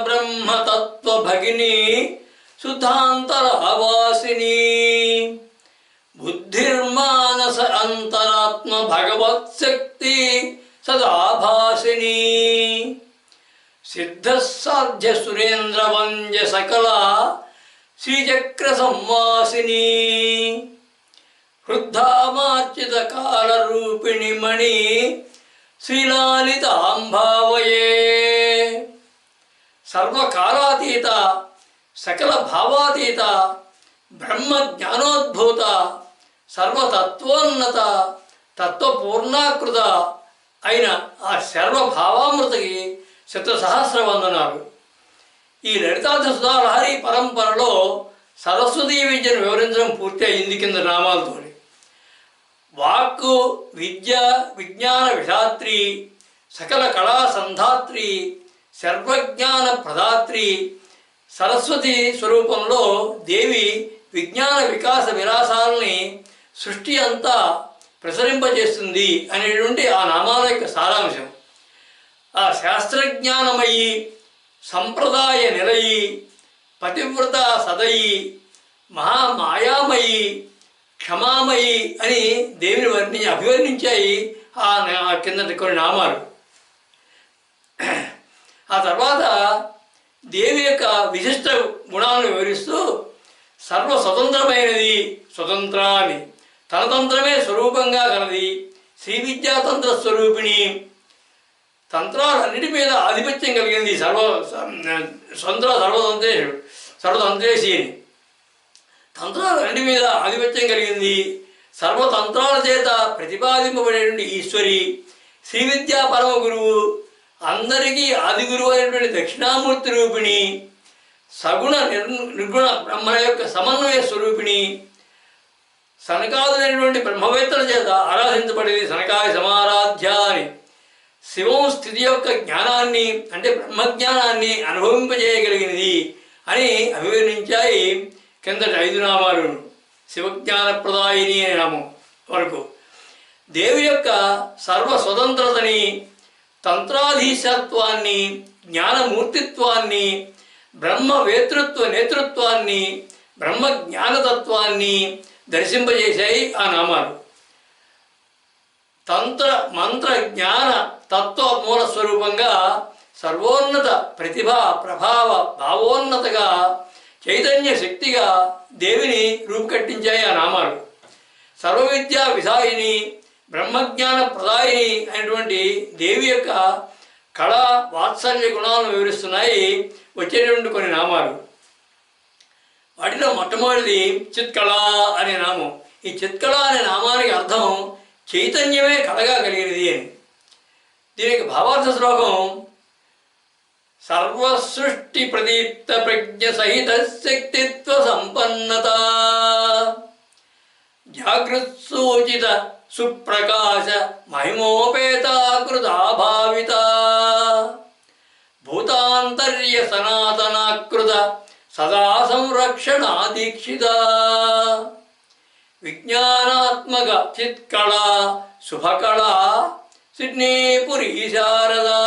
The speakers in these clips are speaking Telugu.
బ్రహ్మతత్వ భగిని సుధాంతరావాసిని బుద్ధిర్మానస అంతరాత్మ భగవత్శక్తి సదాభాసిని సిద్ధసాధ్య సురేంద్ర వంద్య సకల శ్రీచక్ర సంవాసిని వృద్ధామార్చిత కాల రూపిణి మణి శ్రీలాలితాంభావయే సర్వకాలాతీత సకల భావాతీత బ్రహ్మ జ్ఞానోద్భూత సర్వతత్వోన్నత తత్వపూర్ణాకృత అయిన ఆ సర్వభావామృతకి శతసహస్ర వందనాలు. ఈ లలితార్థ సుధాలహరి పరంపరలో సరస్వతీ విద్యను వివరించడం పూర్తి అయింది కింద నామాలతో. వాక్కు విద్య విజ్ఞాన విధాత్రి సకల కళా సంధాత్రి సర్వజ్ఞాన ప్రదాత్రి సరస్వతి స్వరూపంలో దేవి విజ్ఞాన వికాస విలాసాలని సృష్టి అంతా ప్రసరింపజేస్తుంది అనేటువంటి ఆ నామాల యొక్క సారాంశం. ఆ శాస్త్రజ్ఞానమయి సంప్రదాయ నిలయి పతివ్రత సదయి మహామాయామయి క్షమామయి అని దేవిని అభివర్ణించాయి ఆ కిందటి కొన్ని నామాలు. ఆ తర్వాత దేవి యొక్క విశిష్ట గుణాలను వివరిస్తూ సర్వస్వతంత్రమైనది స్వతంత్ర అని, తనతంత్రమే స్వరూపంగా కలది, శ్రీ విద్యాతంత్ర స్వరూపిణి, తంత్రాలన్నిటి మీద ఆధిపత్యం కలిగింది, సర్వతంత్రేసి అని, తంత్రాలన్నిటి మీద ఆధిపత్యం కలిగింది, సర్వతంత్రాల చేత ప్రతిపాదింపబడేటువంటి ఈశ్వరి, శ్రీ విద్యా పరమ గురువు, అందరికీ ఆది గురువు అయినటువంటి దక్షిణామూర్తి రూపిణి, సగుణ నిర్గుణ బ్రహ్మల యొక్క సమన్వయ స్వరూపిణి, సనకాదులైనటువంటి బ్రహ్మవేత్తల చేత ఆరాధించబడేది సనకాయ సమారాధ్య అని, శివం స్థితి యొక్క జ్ఞానాన్ని అంటే బ్రహ్మజ్ఞానాన్ని అనుభవింపజేయగలిగినది అని అభివర్ణించాయి కిందటి 5 నామాలు. శివజ్ఞానప్రదాయిని అనే నామం వరకు దేవి యొక్క సర్వస్వతంత్రతని, తంత్రాధీశత్వాన్ని, జ్ఞానమూర్తిత్వాన్ని, బ్రహ్మవేతృత్వ నేతృత్వాన్ని, బ్రహ్మ జ్ఞానతత్వాన్ని దర్శింపజేశాయి ఆ నామాలు. తంత్ర మంత్ర జ్ఞాన తత్వ మూల స్వరూపంగా సర్వోన్నత ప్రతిభ ప్రభావ భావోన్నతగా చైతన్య శక్తిగా దేవిని రూపుకట్టించాయి ఆ నామాలు. సర్వవిద్యా విధాయిని బ్రహ్మజ్ఞాన ప్రదాయిని అయినటువంటి దేవి యొక్క కళా వాత్సల్య గుణాలను వివరిస్తున్నాయి వచ్చేటువంటి కొన్ని నామాలు. వాటిలో మొట్టమొదటిది చిత్కళ అనే నామం. ఈ చిత్కళ అనే నామానికి అర్థం చైతన్యమే కళగా కలిగినది అని. దీనికి భావార్థ శ్లోకం సర్వసృష్టి ప్రదీప్త ప్రజ్ఞ సహిత శక్తిత్వ సంపన్నత జాగృత్సూచిత సుప్రకాశ మహిమోపేతాకృతాభావిత భూతాంతర్య సనాతనాకృత సదా సంరక్షణాదీక్షిత విజ్ఞానాత్మక చిత్కళా శుభకళా సిడ్నీపురీ శారదా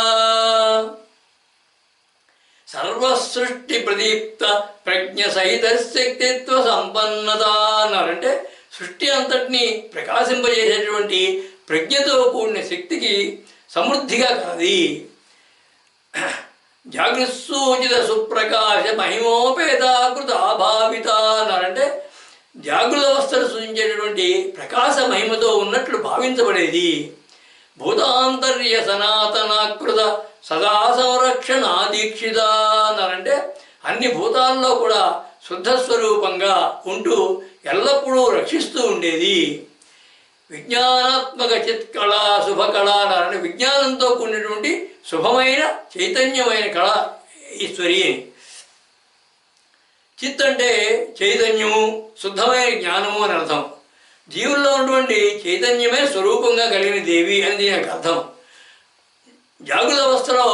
సర్వసృష్టి ప్రదీప్త ప్రజ్ఞ సహిత శక్తిత్వ సంపన్నత అన్నారంటే సృష్టి అంతటినీ ప్రకాశింపజేసేటువంటి ప్రజ్ఞతో కూడిన శక్తికి సమృద్ధిగా కలది. జాగృత్సూచిత సుప్రకాశ మహిమోపేతాకృత అభావిత అన్నారంటే జాగృత అవస్థను సూచించేటటువంటి ప్రకాశ మహిమతో ఉన్నట్లు భావించబడేది. భూతాంతర్య సనాతనాకృత సదా సంరక్షణాదీక్షిత అన్నారంటే అన్ని భూతాల్లో కూడా శుద్ధస్వరూపంగా ఉంటూ ఎల్లప్పుడూ రక్షిస్తూ ఉండేది. విజ్ఞానాత్మక చిత్కళ శుభకళ అన్నారంటే విజ్ఞానంతో కూడినటువంటి శుభమైన చైతన్యమైన కళ ఈశ్వరి అని. చిత్ అంటే చైతన్యము, శుద్ధమైన జ్ఞానము అని అర్థం. జీవుల్లో ఉన్నటువంటి చైతన్యమే స్వరూపంగా కలిగిన దేవి అని దీనికి అర్థం. జాగృత అవస్థలో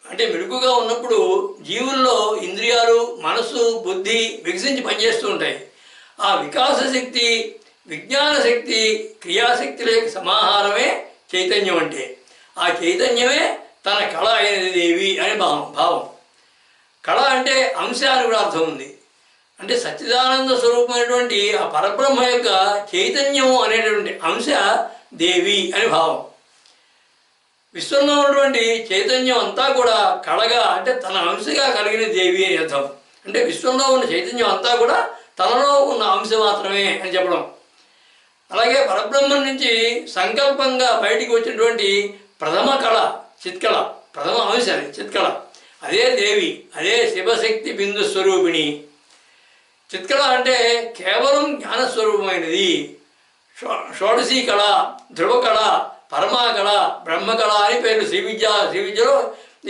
అంటే మెలుగుగా ఉన్నప్పుడు జీవుల్లో ఇంద్రియాలు, మనసు, బుద్ధి వికసించి పనిచేస్తూ ఉంటాయి. ఆ వికాస శక్తి, విజ్ఞాన శక్తి, క్రియాశక్తుల సమాహారమే చైతన్యం అంటే. ఆ చైతన్యమే తన కళ అయినది దేవి అని భావం. కళ అంటే అంశ అని కూడా అర్థం ఉంది. అంటే సచ్చిదానంద స్వరూపమైనటువంటి ఆ పరబ్రహ్మ యొక్క చైతన్యము అనేటువంటి అంశ దేవి అని భావం. విశ్వంలో ఉన్నటువంటి చైతన్యం అంతా కూడా కళగా అంటే తన అంశగా కలిగిన దేవి అని అర్థం. అంటే విశ్వంలో ఉన్న చైతన్యం అంతా కూడా తనలో ఉన్న అంశ మాత్రమే అని చెప్పడం. అలాగే పరబ్రహ్మం నుంచి సంకల్పంగా బయటికి వచ్చినటువంటి ప్రథమ కళ చిత్కళ, ప్రథమ అంశ చిత్కళ, అదే దేవి, అదే శివశక్తి బిందు స్వరూపిణి. చిత్కళ అంటే కేవలం జ్ఞానస్వరూపమైనది. షోడశీ కళ, ధ్రువకళ, పరమాకళ, బ్రహ్మకళ అని పేర్లు. శ్రీవిద్యలో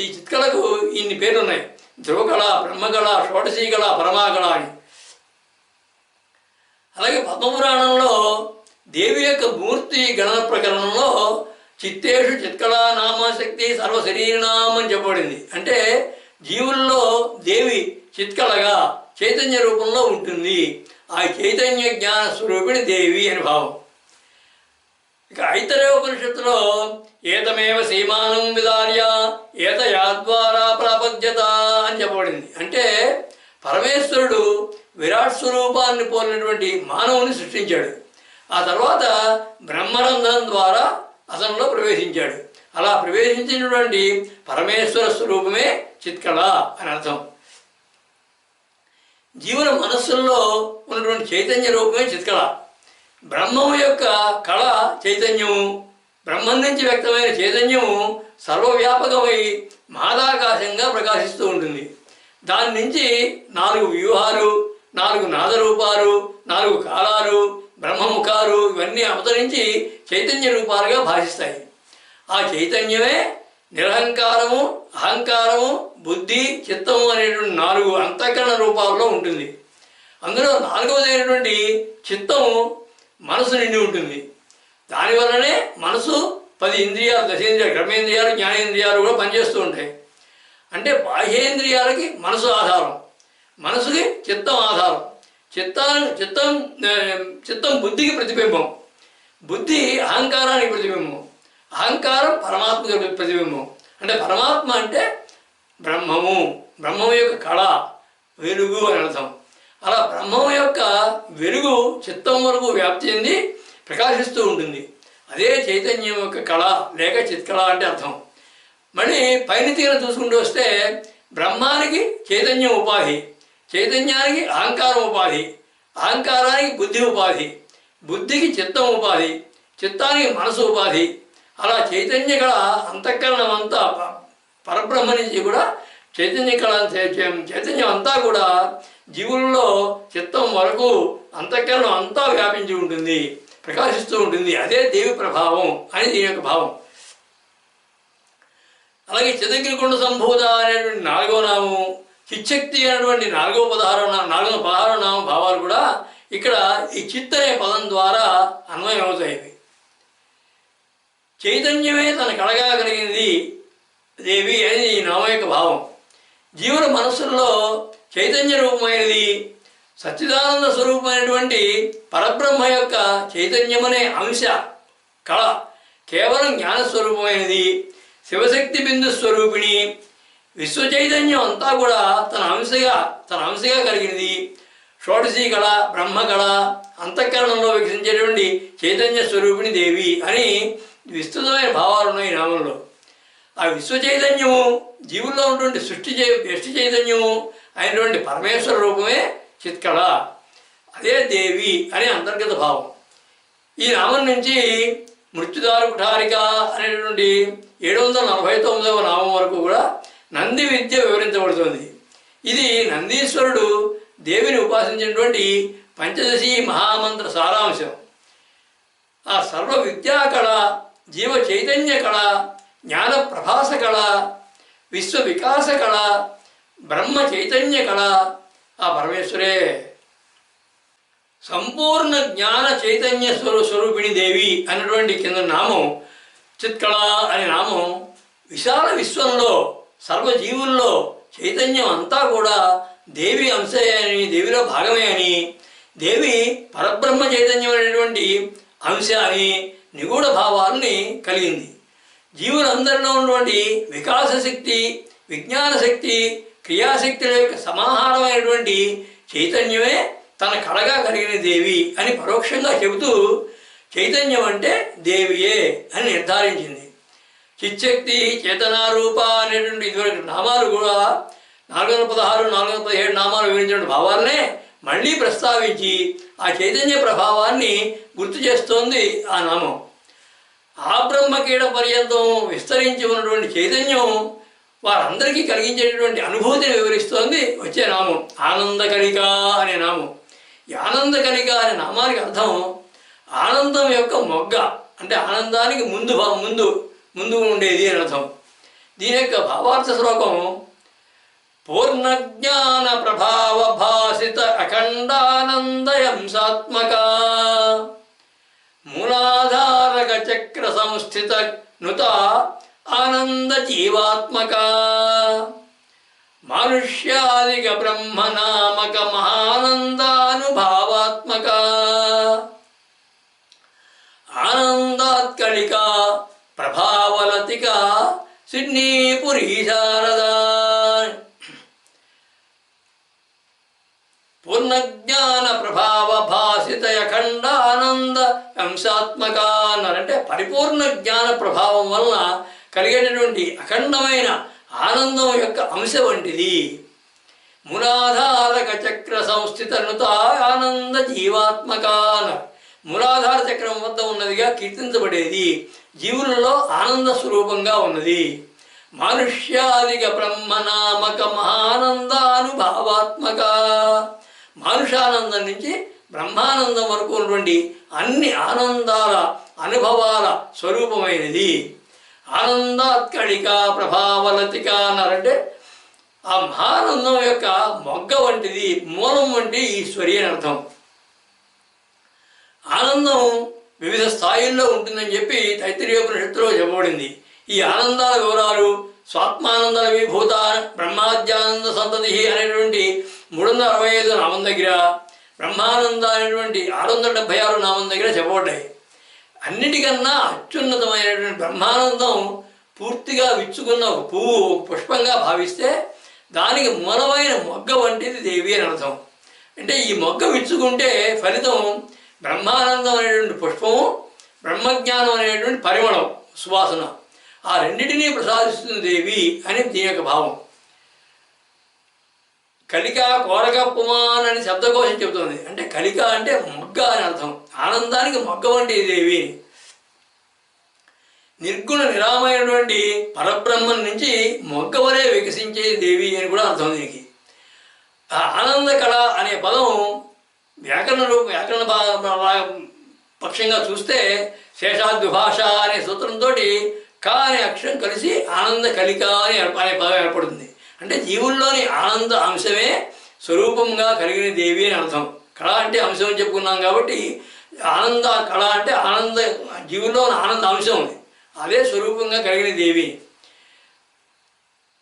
ఈ చిత్కళకు ఇన్ని పేర్లు ఉన్నాయి. ధ్రువకళ, బ్రహ్మకళ, షోడశీ కళ, పరమాకళ అని. అలాగే పద్మపురాణంలో దేవి యొక్క మూర్తి గణన ప్రకరణంలో చిత్తేషు చిత్కళా నామశక్తి సర్వశరీరనామం అని చెప్పబడింది. అంటే జీవుల్లో దేవి చిత్కళగా చైతన్య రూపంలో ఉంటుంది. ఆ చైతన్య జ్ఞాన స్వరూపిణి దేవి అని భావం. ఇక ఐతరేయోపనిషత్తులో ఏతమేవ సీమానం విదార్య ఏతయాద్వారా ప్రపద్యత అని చెప్పబడింది. అంటే పరమేశ్వరుడు విరాట్ స్వరూపాన్ని పోలినటువంటి మానవుని సృష్టించాడు. ఆ తర్వాత బ్రహ్మరంధ్రం ద్వారా అతనిలో ప్రవేశించాడు. అలా ప్రవేశించినటువంటి పరమేశ్వర స్వరూపమే చిత్కళ అని అర్థం. జీవుల మనస్సుల్లో ఉన్నటువంటి చైతన్య రూపమే చిత్కళ. బ్రహ్మము యొక్క కళ చైతన్యము, బ్రహ్మం నుంచి వ్యక్తమైన చైతన్యము సర్వవ్యాపకమై మహదాకాశంగా ప్రకాశిస్తూ ఉంటుంది. దాని నుంచి 4 వ్యూహాలు, 4 నాదరూపాలు, 4 కాలాలు, బ్రహ్మముఖాలు ఇవన్నీ అవతరించి చైతన్య రూపాలుగా భాషిస్తాయి. ఆ చైతన్యమే నిరహంకారము, అహంకారము, బుద్ధి, చిత్తము అనేటువంటి 4 అంతఃకరణ రూపాల్లో ఉంటుంది. అందులో 4వదైనటువంటి చిత్తము మనసు నిండి ఉంటుంది. దానివల్లనే మనసు 10 ఇంద్రియాలు, దశేంద్రియాలు, కర్మేంద్రియాలు, జ్ఞానేంద్రియాలు కూడా పనిచేస్తూ ఉంటాయి. అంటే బాహ్యేంద్రియాలకి మనసు ఆధారం, మనసుకి చిత్తం ఆధారం. చిత్తం బుద్ధికి ప్రతిబింబం, బుద్ధి అహంకారానికి ప్రతిబింబం, అహంకారం పరమాత్మకి ప్రతిబింబం. అంటే పరమాత్మ అంటే బ్రహ్మము, బ్రహ్మము యొక్క కళ, వెలుగు అని అర్థం. అలా బ్రహ్మము యొక్క వెలుగు చిత్తం వరకు వ్యాప్తి చెంది ప్రకాశిస్తూ ఉంటుంది. అదే చైతన్యం యొక్క కళ లేక చిత్కళ అంటే అర్థం. మళ్ళీ పైన తీర చూసుకుంటూ వస్తే బ్రహ్మానికి చైతన్యం ఉపాధి, చైతన్యానికి అహంకారం ఉపాధి, అహంకారానికి బుద్ధి ఉపాధి, బుద్ధికి చిత్తం ఉపాధి, చిత్తానికి మనసు ఉపాధి. అలా చైతన్య కళ అంతఃకరణం అంతా పరబ్రహ్మ నుంచి కూడా చైతన్య కళ, చైతన్యం అంతా కూడా జీవుల్లో చిత్తం వరకు అంతఃకరణం అంతా వ్యాపించి ఉంటుంది, ప్రకాశిస్తూ ఉంటుంది. అదే దేవి ప్రభావం అని దీని యొక్క భావం. అలాగే చిదగ్నికుండ సంభూత అనేటువంటి 4వ నామం, చిచ్చక్తి అనేటువంటి 4వ 16వ నామ భావాలు కూడా ఇక్కడ ఈ చిత్ అనే పదం ద్వారా అన్వయం అవుతాయి. చైతన్యమే తన కళగా కలిగింది దేవి అనేది ఈ నామం యొక్క భావం. జీవుల మనస్సుల్లో చైతన్య రూపమైనది సచ్చిదానంద స్వరూపమైనటువంటి పరబ్రహ్మ యొక్క చైతన్యమనే అంశ కళ కేవలం జ్ఞానస్వరూపమైనది, శివశక్తి బిందు స్వరూపిణి. విశ్వ చైతన్యం అంతా కూడా తన అంశగా కలిగినది. షోడశీ కళ, బ్రహ్మకళ, అంతఃకరణంలో వికసించేటువంటి చైతన్య స్వరూపిణి దేవి అని విస్తృతమైన భావాలు ఉన్నాయి ఈ నామంలో. ఆ విశ్వ చైతన్యము జీవుల్లో ఉన్నటువంటి వ్యష్టి చైతన్యము అయినటువంటి పరమేశ్వర రూపమే చిత్కళ, అదే దేవి అనే అంతర్గత భావం. ఈ నామం నుంచి మృత్యుదారు కుఠారిక అనేటువంటి 749వ నామం వరకు కూడా నంది విద్య వివరించబడుతుంది. ఇది నందీశ్వరుడు దేవిని ఉపాసించినటువంటి పంచదశి మహామంత్ర సారాంశం. ఆ సర్వ విద్యా కళ, జీవ చైతన్య కళ, జ్ఞాన ప్రభాస కళ, విశ్వ వికాస కళ, బ్రహ్మ చైతన్య కళ ఆ పరమేశ్వరే. సంపూర్ణ జ్ఞాన చైతన్య స్వరూపిణి దేవి అనేటువంటి కింద నామం చిత్కళ అనే నామం విశాల విశ్వంలో సర్వజీవుల్లో చైతన్యం అంతా కూడా దేవి అంశే అని, దేవిలో భాగమే అని, దేవి పరబ్రహ్మ చైతన్యం అనేటువంటి అంశ అని నిగూఢ భావాలని కలిగింది. జీవులందరిలో ఉన్నటువంటి వికాస శక్తి, విజ్ఞాన శక్తి, క్రియాశక్తుల యొక్క సమాహారమైనటువంటి చైతన్యమే తన కళగా కలిగిన దేవి అని పరోక్షంగా చెబుతూ చైతన్యం అంటే దేవియే అని నిర్ధారించింది. చిచ్చక్తి, చేతనారూప అనేటువంటి ఇదివరకు నామాలు కూడా 416, 417 నామాలు వివరించిన భావాలనే మళ్ళీ ప్రస్తావించి ఆ చైతన్య ప్రభావాన్ని గుర్తు చేస్తోంది ఆ నామం. ఆ బ్రహ్మకీడ పర్యంతం విస్తరించి ఉన్నటువంటి చైతన్యం వారందరికీ కలిగించేటటువంటి అనుభూతిని వివరిస్తోంది వచ్చే నామం ఆనందకలిక అనే నామం. ఈ ఆనందకలిక అనే నామానికి అర్థం ఆనందం యొక్క మొగ్గ, అంటే ఆనందానికి ముందు ఉండేది అని అర్థం. దీని యొక్క భావార్థ శ్లోకం పూర్ణజ్ఞాన ప్రభావ భాసిత అఖండానందయంసాత్మక మూలాధారక చక్ర సంస్థిత నుత ఆనంద జీవాత్మక మానుష్యాదిక బ్రహ్మనామక మహానందానుభావాత్మక ఆనందాత్కళిక ప్రభావలతిక సిడ్నీపురీ శారదా. పూర్ణజ్ఞాన ప్రభావ భాసిత అఖండానంద అంశాత్మక అన్నారంటే పరిపూర్ణ జ్ఞాన ప్రభావం వలన కలిగేటటువంటి అఖండమైన ఆనందం యొక్క అంశ వంటిది. మూలాధారక చక్ర సంస్థిత నుత ఆనంద జీవాత్మక అన్నారు. మూలాధార చక్రం వద్ద ఉన్నదిగా కీర్తించబడేది, జీవులలో ఆనంద స్వరూపంగా ఉన్నది. మానుష్యాదిక బ్రహ్మనామక మహానందానుభావాత్మక మానుషానందం నుంచి బ్రహ్మానందం వరకు ఉన్నటువంటి అన్ని ఆనందాల అనుభవాల స్వరూపమైనది. ఆనందాత్కళిక ప్రభావలతిక అన్నారంటే ఆ మహానందం యొక్క మొగ్గ వంటిది, మూలం వంటి ఈశ్వరి అని అర్థం. ఆనందం వివిధ స్థాయిల్లో ఉంటుందని చెప్పి తైత్తిరీయోపనిషత్తులో చెప్పబడింది. ఈ ఆనందాల వివరాలు స్వాత్మానంద విభూత బ్రహ్మాద్యానంద సంతతి అనేటువంటి 365 నామం దగ్గర, బ్రహ్మానంద అనేటువంటి 676 నామం దగ్గర చెప్పబడ్డాయి. అన్నిటికన్నా అత్యున్నతమైనటువంటి బ్రహ్మానందం పూర్తిగా విచ్చుకున్న ఒక పువ్వు, పుష్పంగా భావిస్తే దానికి మూలమైన మొగ్గ వంటిది దేవి అని అర్థం. అంటే ఈ మొగ్గ విచ్చుకుంటే ఫలితం బ్రహ్మానందం అనేటువంటి పుష్పము, బ్రహ్మజ్ఞానం అనేటువంటి పరిమళం, సువాసన, ఆ రెండింటినీ ప్రసాదిస్తుంది దేవి అని దీని యొక్క భావం. కలిక కోరకప్పుమాన్ అని శబ్దకోశం చెబుతుంది. అంటే కలిక అంటే మొగ్గ అని అర్థం. ఆనందానికి మొగ్గ వంటి దేవి. నిర్గుణ నిరామైనటువంటి పరబ్రహ్మం నుంచి మొగ్గ వలె వికసించే దేవి అని కూడా అర్థం దీనికి. ఆ ఆనంద కళ అనే పదం వ్యాకరణ పక్షంగా చూస్తే శేషాద్విభాష అనే సూత్రంతో క అనే అక్షరం కలిసి ఆనంద కలిక అనే పదం ఏర్పడుతుంది. అంటే జీవుల్లోని ఆనంద అంశమే స్వరూపంగా కలిగిన దేవి అని అర్థం. కళ అంటే అంశం అని చెప్పుకున్నాం కాబట్టి ఆనంద కళ అంటే ఆనంద, జీవుల్లోని ఆనంద అంశం ఉంది, అదే స్వరూపంగా కలిగిన దేవి.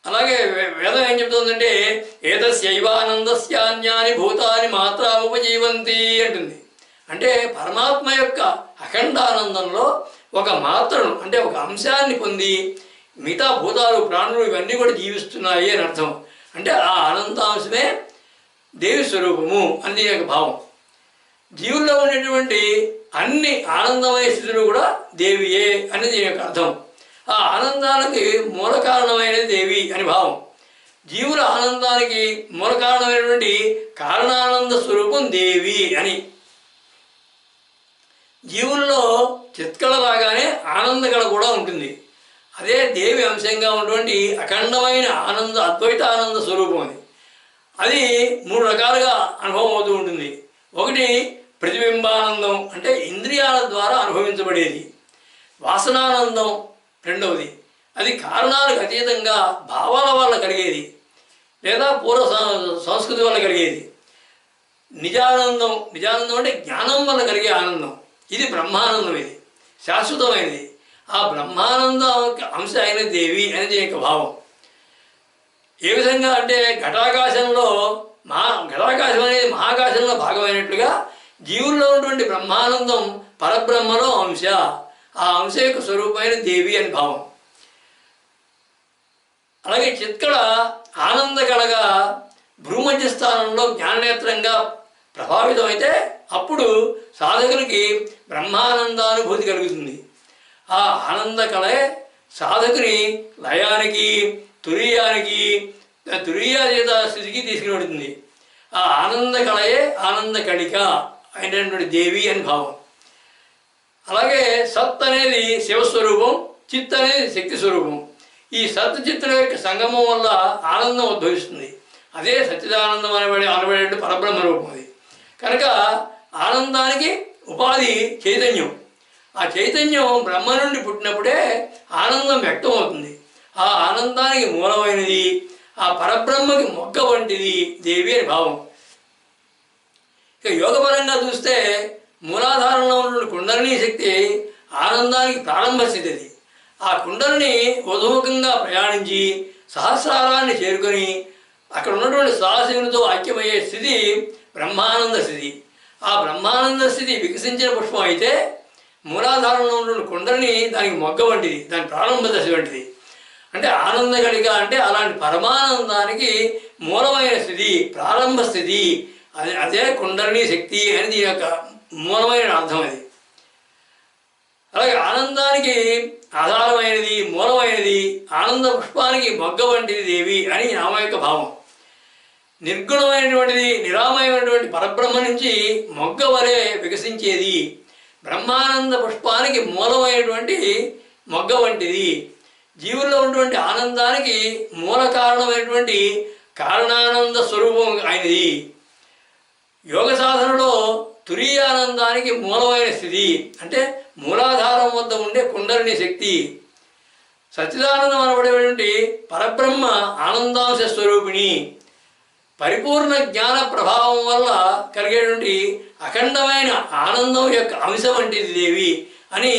అలాగే వేదం ఏం చెప్తుందంటే ఏతస్యైవానందస్యాన్యాని భూతాని మాత్రాముపజీవంతి అంటుంది. అంటే పరమాత్మ యొక్క అఖండానందంలో ఒక మాత్రను, అంటే ఒక అంశాన్ని పొంది మిగతా భూతాలు, ప్రాణులు ఇవన్నీ కూడా జీవిస్తున్నాయి అని అర్థం. అంటే ఆ ఆనందాంశమే దేవి స్వరూపము అని దీని యొక్క భావం. జీవుల్లో ఉండేటువంటి అన్ని ఆనందమయ స్థితులు కూడా దేవియే అని దీని యొక్క అర్థం. ఆ ఆనందానికి మూల కారణమైనది దేవి అని భావం. జీవుల ఆనందానికి మూల కారణమైనటువంటి కారణానంద స్వరూపం దేవి అని. జీవుల్లో చిత్కళ లాగానే ఆనందకళ కూడా ఉంటుంది. అదే దేవి అంశంగా ఉన్నటువంటి అఖండమైన ఆనంద, అద్వైతానంద స్వరూపం అది. అది 3 రకాలుగా అనుభవం అవుతూ ఉంటుంది. ఒకటి ప్రతిబింబానందం, అంటే ఇంద్రియాల ద్వారా అనుభవించబడేది. వాసనానందం రెండవది, అది కారణాలకు అతీతంగా భావాల వల్ల కలిగేది లేదా పూర్వ సంస్కృతి వల్ల కలిగేది. నిజానందం అంటే జ్ఞానం వల్ల కలిగే ఆనందం. ఇది బ్రహ్మానందం, ఇది శాశ్వతమైనది. ఆ బ్రహ్మానంద అంశ అయిన దేవి అనేది యొక్క భావం. ఏ విధంగా అంటే ఘటాకాశంలో ఘటాకాశం అనేది మహాకాశంలో భాగమైనట్లుగా జీవుల్లో ఉన్నటువంటి బ్రహ్మానందం పరబ్రహ్మలో అంశ, ఆ అంశ యొక్క స్వరూపమైన దేవి అని భావం. అలాగే చిత్కళ ఆనందకళగా భ్రూమధ్య స్థానంలో జ్ఞాననేత్రంగా ప్రభావితమైతే అప్పుడు సాధకునికి బ్రహ్మానందానుభూతి కలుగుతుంది. ఆ ఆనందకళే సాధకుని లయానికి తురీయాతీత స్థితికి తీసుకువెడుతుంది. ఆ ఆనందకళయే ఆనందకళిక అయినటువంటి దేవి అని భావం. అలాగే సత్ అనేది శివస్వరూపం, చిత్ అనేది శక్తి స్వరూపం. ఈ సత్ చిత్తుల యొక్క సంగమం వల్ల ఆనందం ఉద్భవిస్తుంది. అదే సచ్చిదానందం అనబడే పరబ్రహ్మ రూపం. అది కనుక ఆనందానికి ఉపాధి చైతన్యం. ఆ చైతన్యం బ్రహ్మ నుండి పుట్టినప్పుడే ఆనందం వ్యక్తం అవుతుంది. ఆ ఆనందానికి మూలమైనది, ఆ పరబ్రహ్మకి మొగ్గ వంటిది దేవి అని భావం. ఇక యోగపరంగా చూస్తే మూలాధారంలో ఉన్న కుండలిని శక్తి ఆనందానికి ప్రారంభ స్థితి. అది ఆ కుండలిని ఉధముఖంగా ప్రయాణించి సహస్రారాన్ని చేరుకొని అక్కడ ఉన్నటువంటి సదాశివునితో ఐక్యమయ్యే స్థితి బ్రహ్మానంద స్థితి. ఆ బ్రహ్మానంద స్థితి వికసించిన పుష్పం అయితే మూలాధారంలో ఉన్న కుండలిని దానికి మొగ్గ వంటిది, దాని ప్రారంభ దశ వంటిది. అంటే ఆనందగళిక అంటే అలాంటి పరమానందానికి మూలమైన స్థితి, ప్రారంభ స్థితి. అదే కుండలిని శక్తి అని దీని యొక్క మూలమైన అర్థం. అది అలాగే ఆనందానికి ఆధారమైనది, మూలమైనది, ఆనంద పుష్పానికి మొగ్గ వంటిది దేవి అని నామ యొక్క భావం. నిర్గుణమైనటువంటిది, నిరామయమైనటువంటి పరబ్రహ్మ నుంచి మొగ్గ వలె వికసించేది, బ్రహ్మానంద పుష్పానికి మూలమైనటువంటి మొగ్గ వంటిది, జీవుల్లో ఉన్నటువంటి ఆనందానికి మూల కారణమైనటువంటి కారణానంద స్వరూపం అయినది. యోగ సాధనలో తురీయానందానికి మూలమైన స్థితి అంటే మూలాధారం వద్ద ఉండే కుండలిని శక్తి. సచ్చిదానందం అనబడేటువంటి పరబ్రహ్మ ఆనందాంశ స్వరూపిణి. పరిపూర్ణ జ్ఞాన ప్రభావం వల్ల కలిగేటువంటి అఖండమైన ఆనందం యొక్క అంశ వంటిది దేవి అని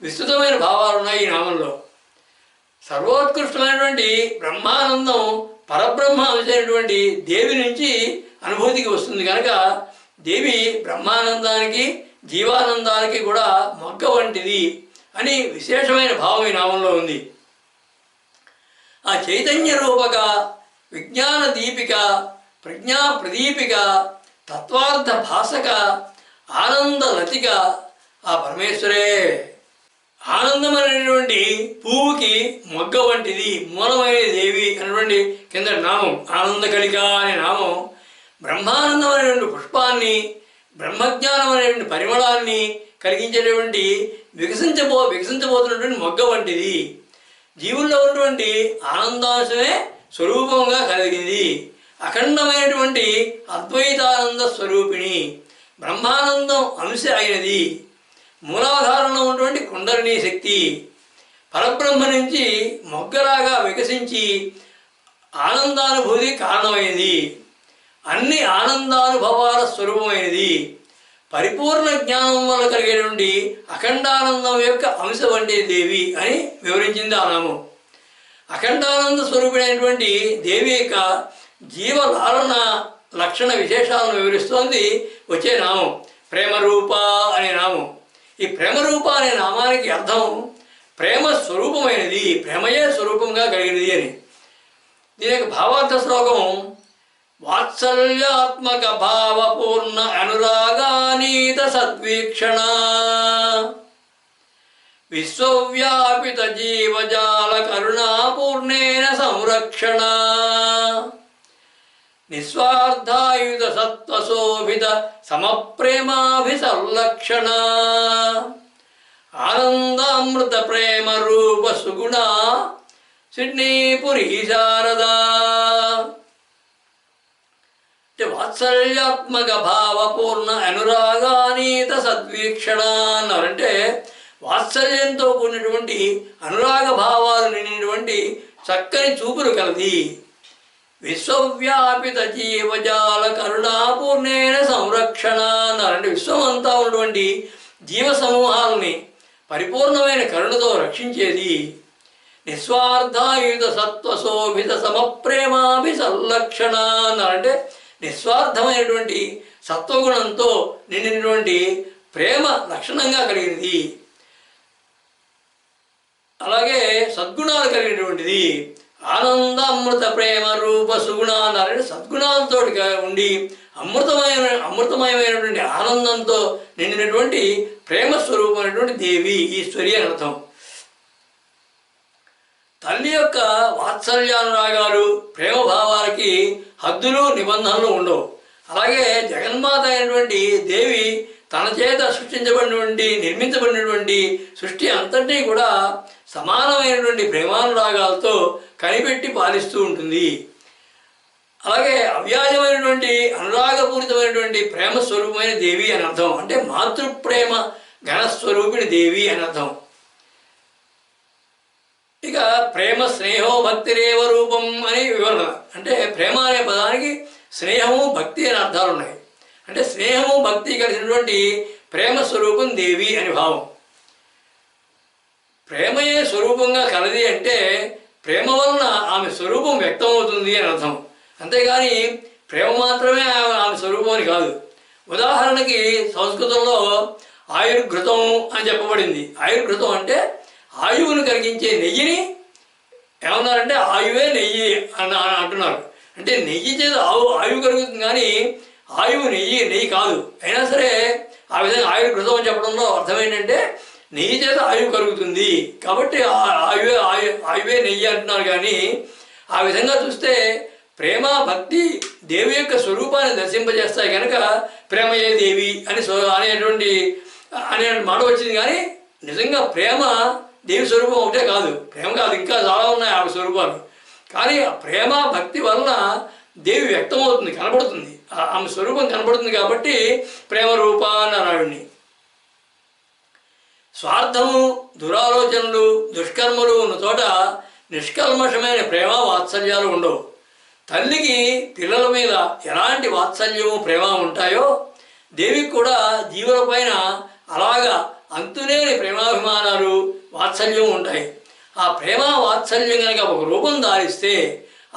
విస్తృతమైన భావాలు ఉన్నాయి ఈ నామంలో. సర్వోత్కృష్టమైనటువంటి బ్రహ్మానందం పరబ్రహ్మ అంశమైనటువంటి దేవి నుంచి అనుభూతికి వస్తుంది. కనుక దేవి బ్రహ్మానందానికి జీవానందానికి కూడా మొగ్గ వంటిది అని విశేషమైన భావం ఈ నామంలో ఉంది. ఆ చైతన్య రూపక, విజ్ఞాన దీపిక, ప్రజ్ఞా ప్రదీపిక, తత్వార్థ భాసక, ఆనంద లతిక ఆ పరమేశ్వరే. ఆనందం అనేటువంటి పువ్వుకి మొగ్గ వంటిది, మూలమైన దేవి అనేటువంటి కింద నామం ఆనందకళిక అనే నామం. బ్రహ్మానందం అనేటువంటి పుష్పాన్ని, బ్రహ్మజ్ఞానం అనేటువంటి పరిమళాన్ని కలిగించేటువంటి వికసించబోతున్నటువంటి మొగ్గ వంటిది. జీవుల్లో ఉన్నటువంటి ఆనందాంశమే స్వరూపంగా కలిగింది. అఖండమైనటువంటి అద్వైతానంద స్వరూపిణి, బ్రహ్మానందం అంశ అయినది. మూలాధారంలో ఉన్నటువంటి కుండలిని శక్తి పరబ్రహ్మ నుంచి మొగ్గలాగా వికసించి ఆనందానుభూతి కారణమైనది. అన్ని ఆనందానుభవాల స్వరూపమైనది. పరిపూర్ణ జ్ఞానం వల్ల కలిగేటువంటి అఖండానందం యొక్క అంశ వంటి దేవి అని వివరించింది ఆ నామం. అఖండానంద స్వరూపుడైనటువంటి దేవి యొక్క జీవలాలన లక్షణ విశేషాలను వివరిస్తోంది వచ్చే నామం ప్రేమరూప అనే నామం. ఈ ప్రేమరూప అనే నామానికి అర్థం ప్రేమ స్వరూపమైనది, ప్రేమయే స్వరూపంగా కలిగినది అని. దీని యొక్క భావార్థ శ్లోకం వాత్సల్యాత్మక భావపూర్ణ అనురాగానీత సద్వీక్షణ విశ్వవ్యాపిత జీవజాల కరుణాపూర్ణేన సంరక్షణ నిస్వార్థాయుధ సత్వశోభిత సమప్రేమాభిసంలక్షణ ఆనందామృత ప్రేమ రూప సుగుణ సిడ్నీపురి శారదా. వాత్సల్యాత్మక భావపూర్ణ అనురాగానీత సద్వీక్షణ అన్నారంటే వాత్సల్యంతో కూడినటువంటి అనురాగ భావాలు నిండినటువంటి చక్కని చూపులు కలది. విశ్వవ్యాపిత జీవజాల కరుణాపూర్ణేన సంరక్షణ అన్నారంటే విశ్వమంతా ఉన్నటువంటి జీవ సమూహాలని పరిపూర్ణమైన కరుణతో రక్షించేది. నిస్వార్థాయుధ సత్వశోభిత సమప్రేమాభిసంలక్షణ అన్నారంటే నిస్వార్థమైనటువంటి సత్వగుణంతో నిండినటువంటి ప్రేమ లక్షణంగా కలిగినది. అలాగే సద్గుణాలు కలిగినటువంటిది. ఆనంద అమృత ప్రేమ రూప సుగుణాలు సద్గుణాలతో ఉండి అమృతమయమైనటువంటి ఆనందంతో నిండినటువంటి ప్రేమ స్వరూపమైనటువంటి దేవి ఈశ్వరి అని అర్థం. తల్లి యొక్క వాత్సల్యానురాగాలు ప్రేమ భావాలకి హద్దులు నిబంధనలు ఉండవు. అలాగే జగన్మాత అయినటువంటి దేవి తన చేత సృష్టించబడినటువంటి నిర్మించబడినటువంటి సృష్టి అంతటినీ కూడా సమానమైనటువంటి ప్రేమానురాగాలతో కనిపెట్టి పాలిస్తూ ఉంటుంది. అలాగే అవ్యాజమైనటువంటి అనురాగపూరితమైనటువంటి ప్రేమ స్వరూపమైన దేవి అని అర్థం. అంటే మాతృప్రేమ ఘనస్వరూపిణి దేవి అని అర్థం. ఇక ప్రేమ స్నేహో భక్తిరేవ రూపం అని వివరణ. అంటే ప్రేమ అనే పదానికి స్నేహము భక్తి అనే అర్థాలు ఉన్నాయి. అంటే స్నేహము భక్తి కలిసినటువంటి ప్రేమ స్వరూపం దేవి అని భావం. ప్రేమయే స్వరూపంగా కలది అంటే ప్రేమ వలన ఆమె స్వరూపం వ్యక్తమవుతుంది అని అర్థం. అంతేగాని ప్రేమ మాత్రమే ఆమె స్వరూపం అని కాదు. ఉదాహరణకి సంస్కృతంలో ఆయుర్ఘృతం అని చెప్పబడింది. ఆయుర్ఘృతం అంటే ఆయువును కలిగించే నెయ్యిని ఏమన్నారంటే ఆయువే నెయ్యి అని అంటున్నారు. అంటే నెయ్యి చేత ఆయువు కలుగుతుంది, కానీ ఆయువు నెయ్యి కాదు. అయినా సరే ఆ విధంగా ఆయుర్ఘృతం అని చెప్పడంలో అర్థం ఏంటంటే నెయ్యి చేత ఆయువు కలుగుతుంది కాబట్టి ఆయువే నెయ్యి అంటున్నారు. కానీ ఆ విధంగా చూస్తే ప్రేమ భక్తి దేవి యొక్క స్వరూపాన్ని దర్శింపజేస్తాయి కనుక ప్రేమయే దేవి అని అనే మాట వచ్చింది. కానీ నిజంగా ప్రేమ దేవి స్వరూపం ఒకటే కాదు, ప్రేమ కాదు, ఇంకా చాలా ఉన్నాయి ఆవిడ స్వరూపాలు. కానీ ఆ ప్రేమ భక్తి వలన దేవి వ్యక్తమవుతుంది, కనబడుతుంది, ఆమె స్వరూపం కనబడుతుంది. కాబట్టి ప్రేమ రూప అన్నారు ఆవిడ్ని. స్వార్థము, దురాలోచనలు, దుష్కర్మలు ఉన్న చోట నిష్కల్మషమైన ప్రేమ వాత్సల్యాలు ఉండవు. తల్లికి పిల్లల మీద ఎలాంటి వాత్సల్యము ప్రేమ ఉంటాయో దేవికి కూడా జీవుల పైన అలాగా అంతులేని ప్రేమాభిమానాలు వాత్సల్యం ఉంటాయి. ఆ ప్రేమ వాత్సల్యం కనుక ఒక రూపం ధారిస్తే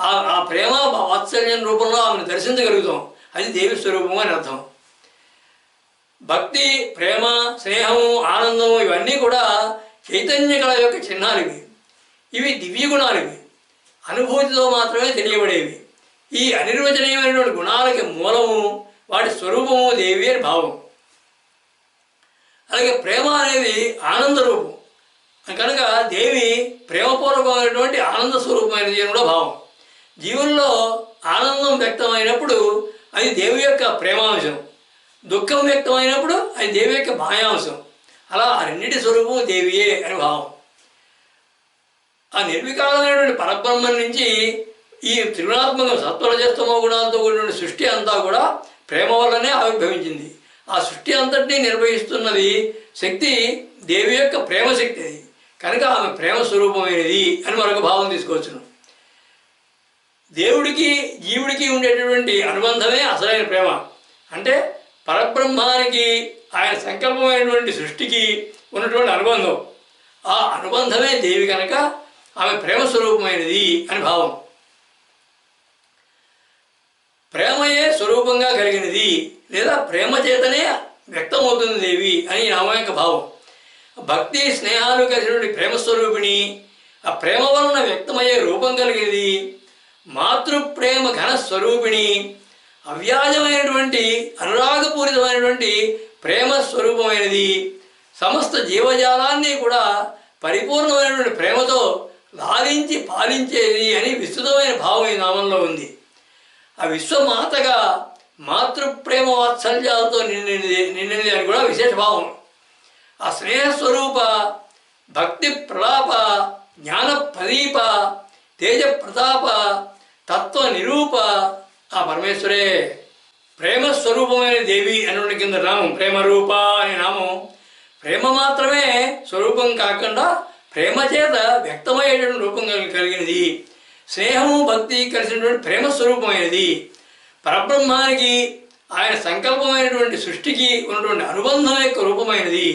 ఆ ప్రేమ వాత్సల్యం రూపంలో ఆమెను దర్శించగలుగుతాం. అది దేవి స్వరూపం అని అర్థం. భక్తి, ప్రేమ, స్నేహము, ఆనందము ఇవన్నీ కూడా చైతన్య కళ యొక్క చిహ్నాలివి. ఇవి దివ్య గుణాలివి, అనుభూతితో మాత్రమే తెలియబడేవి. ఈ అనిర్వచనీయమైనటువంటి గుణాలకి మూలము, వాటి స్వరూపము దేవి అని భావం. అలాగే ప్రేమ అనేది ఆనంద రూపం కనుక దేవి ప్రేమపూర్వకమైనటువంటి ఆనంద స్వరూపమైనది అని కూడా భావం. జీవుల్లో ఆనందం వ్యక్తమైనప్పుడు అది దేవి యొక్క ప్రేమాంశం, దుఃఖం వ్యక్తమైనప్పుడు అది దేవి యొక్క మాయాంశం. అలా ఆ రెండింటి స్వరూపం దేవియే అని భావం. ఆ నిర్వికారమైనటువంటి పరబ్రహ్మం నుంచి ఈ త్రిగుణాత్మక సత్వరజస్తమో గుణాలతో కూడినటువంటి సృష్టి అంతా కూడా ప్రేమ వల్లనే ఆవిర్భవించింది. ఆ సృష్టి అంతటినీ నిర్వహిస్తున్నది శక్తి దేవి యొక్క ప్రేమ శక్తి. అది కనుక ఆమె ప్రేమ స్వరూపమైనది అని మరొక భావం తీసుకోవచ్చును. దేవుడికి జీవుడికి ఉండేటటువంటి అనుబంధమే అసలైన ప్రేమ. అంటే పరబ్రహ్మానికి ఆయన సంకల్పమైనటువంటి సృష్టికి ఉన్నటువంటి అనుబంధం, ఆ అనుబంధమే దేవి కనుక ఆమె ప్రేమ స్వరూపమైనది అని భావం. ప్రేమయే స్వరూపంగా కలిగినది లేదా ప్రేమ చేతనే వ్యక్తమవుతుంది దేవి అని నామం యొక్క భావం. భక్తి, స్నేహాలు కలిగినటువంటి ప్రేమస్వరూపిణి, ఆ ప్రేమ వలన వ్యక్తమయ్యే రూపం కలిగినది, మాతృప్రేమ ఘన స్వరూపిణి, అవ్యాజమైనటువంటి అనురాగపూరితమైనటువంటి ప్రేమ స్వరూపమైనది, సమస్త జీవజాలాన్ని కూడా పరిపూర్ణమైనటువంటి ప్రేమతో లాలించి పాలించేది అని విస్తృతమైన భావం ఈ నామంలో ఉంది. ఆ విశ్వమాతగా మాతృప్రేమ వాత్సల్యాలతో నిండినది అని కూడా విశేష భావం. ఆ స్నేహస్వరూప, భక్తి ప్రలాప, జ్ఞాన ప్రదీప, తేజ ప్రతాప, తత్వ నిరూప ఆ పరమేశ్వరే. ప్రేమస్వరూపమైన దేవి అనే కింద నామం ప్రేమరూప అనే నామం. ప్రేమ మాత్రమే స్వరూపం కాకుండా ప్రేమ చేత వ్యక్తమయ్యేటువంటి రూపం కలిగినది. స్నేహము, భక్తి కలిసినటువంటి ప్రేమ స్వరూపమైనది. పరబ్రహ్మానికి ఆయన సంకల్పమైనటువంటి సృష్టికి ఉన్నటువంటి అనుబంధం యొక్క రూపమైనది.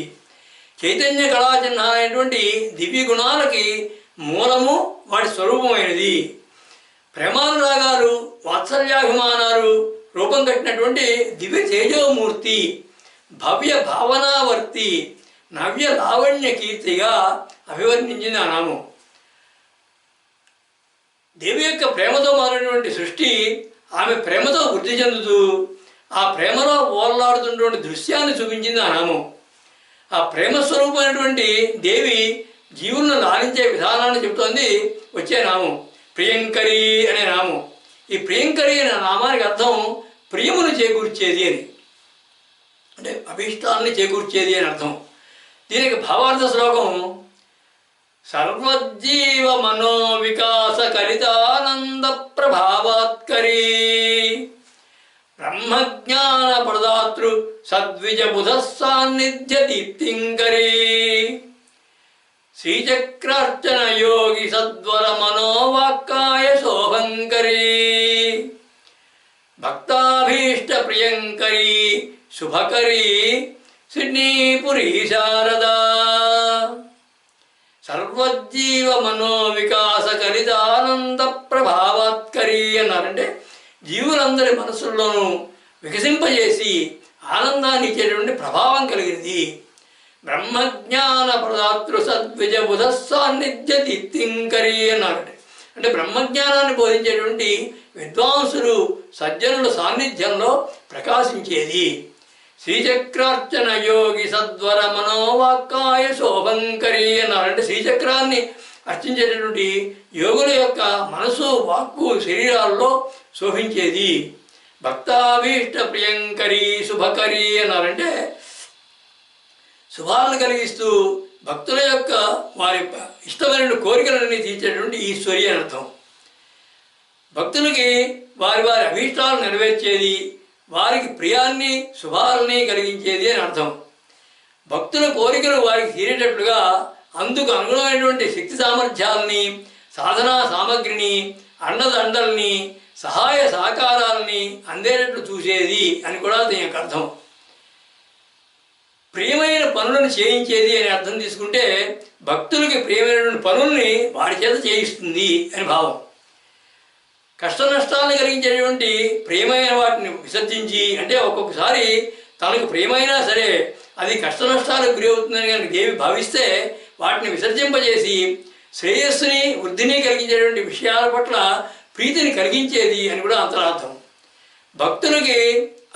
చైతన్య కళాచిహ్నాలైనటువంటి దివ్య గుణాలకి మూలము, వాటి స్వరూపమైనది. ప్రేమానురాగాలు, వాత్సల్యాభిమానాలు రూపం కట్టినటువంటి దివ్య తేజోమూర్తి, భవ్య భావనావర్తి, నవ్య లావణ్య కీర్తిగా అభివర్ణించింది ఆ నామం. దేవి యొక్క ప్రేమతో మారినటువంటి సృష్టి ఆమె ప్రేమతో వృద్ధి చెందుతూ ఆ ప్రేమలో ఓర్లాడుతున్నటువంటి దృశ్యాన్ని చూపించింది ఆ నామం. ఆ ప్రేమ స్వరూపమైనటువంటి దేవి జీవులను లాలించే విధానాన్ని చెబుతోంది వచ్చే నామం ప్రియంకరి అనే నామం. ఈ ప్రియంకరి అనే నామానికి అర్థం ప్రియమును చేకూర్చేది అని, అంటే అభీష్టాలని చేకూర్చేది అని అర్థం. దీనికి భావార్థ శ్లోకం సర్వజీవ మనోవికాస కలితానంద ప్రభావాత్కరీ బ్రహ్మజ్ఞాన ప్రదాతృ సద్విజ బుధ సాన్నిధ్య దీప్తింకరీ శ్రీచక్రార్చన యోగి సద్వర మనోవాక్కాయ శోభంకరీ భక్తాభీష్ట ప్రియంకరీ శుభకరీ సిడ్నీపురీ శారదా. సర్వజీవ మనోవికాస కలితానంద ప్రభావాత్కరీ అన్నారంటే జీవులందరి మనసుల్లోనూ వికసింపజేసి ఆనందాన్ని ఇచ్చేటువంటి ప్రభావం కలిగినది. బ్రహ్మజ్ఞాన ప్రదాతృ సద్విజ బుధ సాన్నిధ్య దీప్తింకరీ అన్నారంటే అంటే బ్రహ్మజ్ఞానాన్ని బోధించేటువంటి విద్వాంసులు సజ్జనుల సాన్నిధ్యంలో ప్రకాశించేది. శ్రీచక్రార్చన యోగి సద్వర మనోవాక్కాయ శోభంకరీ అన్నారంటే శ్రీచక్రాన్ని అర్చించేటటువంటి యోగుల యొక్క మనసు వాక్కు శరీరాల్లో శోభించేది. భక్తాభీష్ట ప్రియంకరీ శుభకరీ అన్నారంటే శుభాలను కలిగిస్తూ భక్తుల యొక్క వారి ఇష్టమైన కోరికలన్నీ తీర్చేటువంటి ఈశ్వరి అని అర్థం. భక్తులకి వారి వారి అభీష్టాలు నెరవేర్చేది, వారికి ప్రియాన్ని శుభాలని కలిగించేది అని అర్థం. భక్తుల కోరికలు వారికి తీరేటట్లుగా అందుకు అనుగుణమైనటువంటి శక్తి సామర్థ్యాలని, సాధనా సామగ్రిని, అండదండల్ని, సహాయ సహకారాలని అందేటట్లు చూసేది అని కూడా దీని యొక్క అర్థం. ప్రియమైన పనులను చేయించేది అని అర్థం తీసుకుంటే భక్తులకి ప్రియమైనటువంటి పనుల్ని వారి చేత చేయిస్తుంది అని భావం. కష్ట నష్టాలను కలిగించేటువంటి ప్రియమైన వాటిని విసర్జించి, అంటే ఒక్కొక్కసారి తనకు ప్రియమైనా సరే అది కష్ట నష్టాలకు గురి అవుతుందని కనుక దేవి భావిస్తే వాటిని విసర్జింపజేసి శ్రేయస్సుని వృద్ధిని కలిగించేటువంటి విషయాల పట్ల ప్రీతిని కలిగించేది అని కూడా అంతరార్థం. భక్తులకి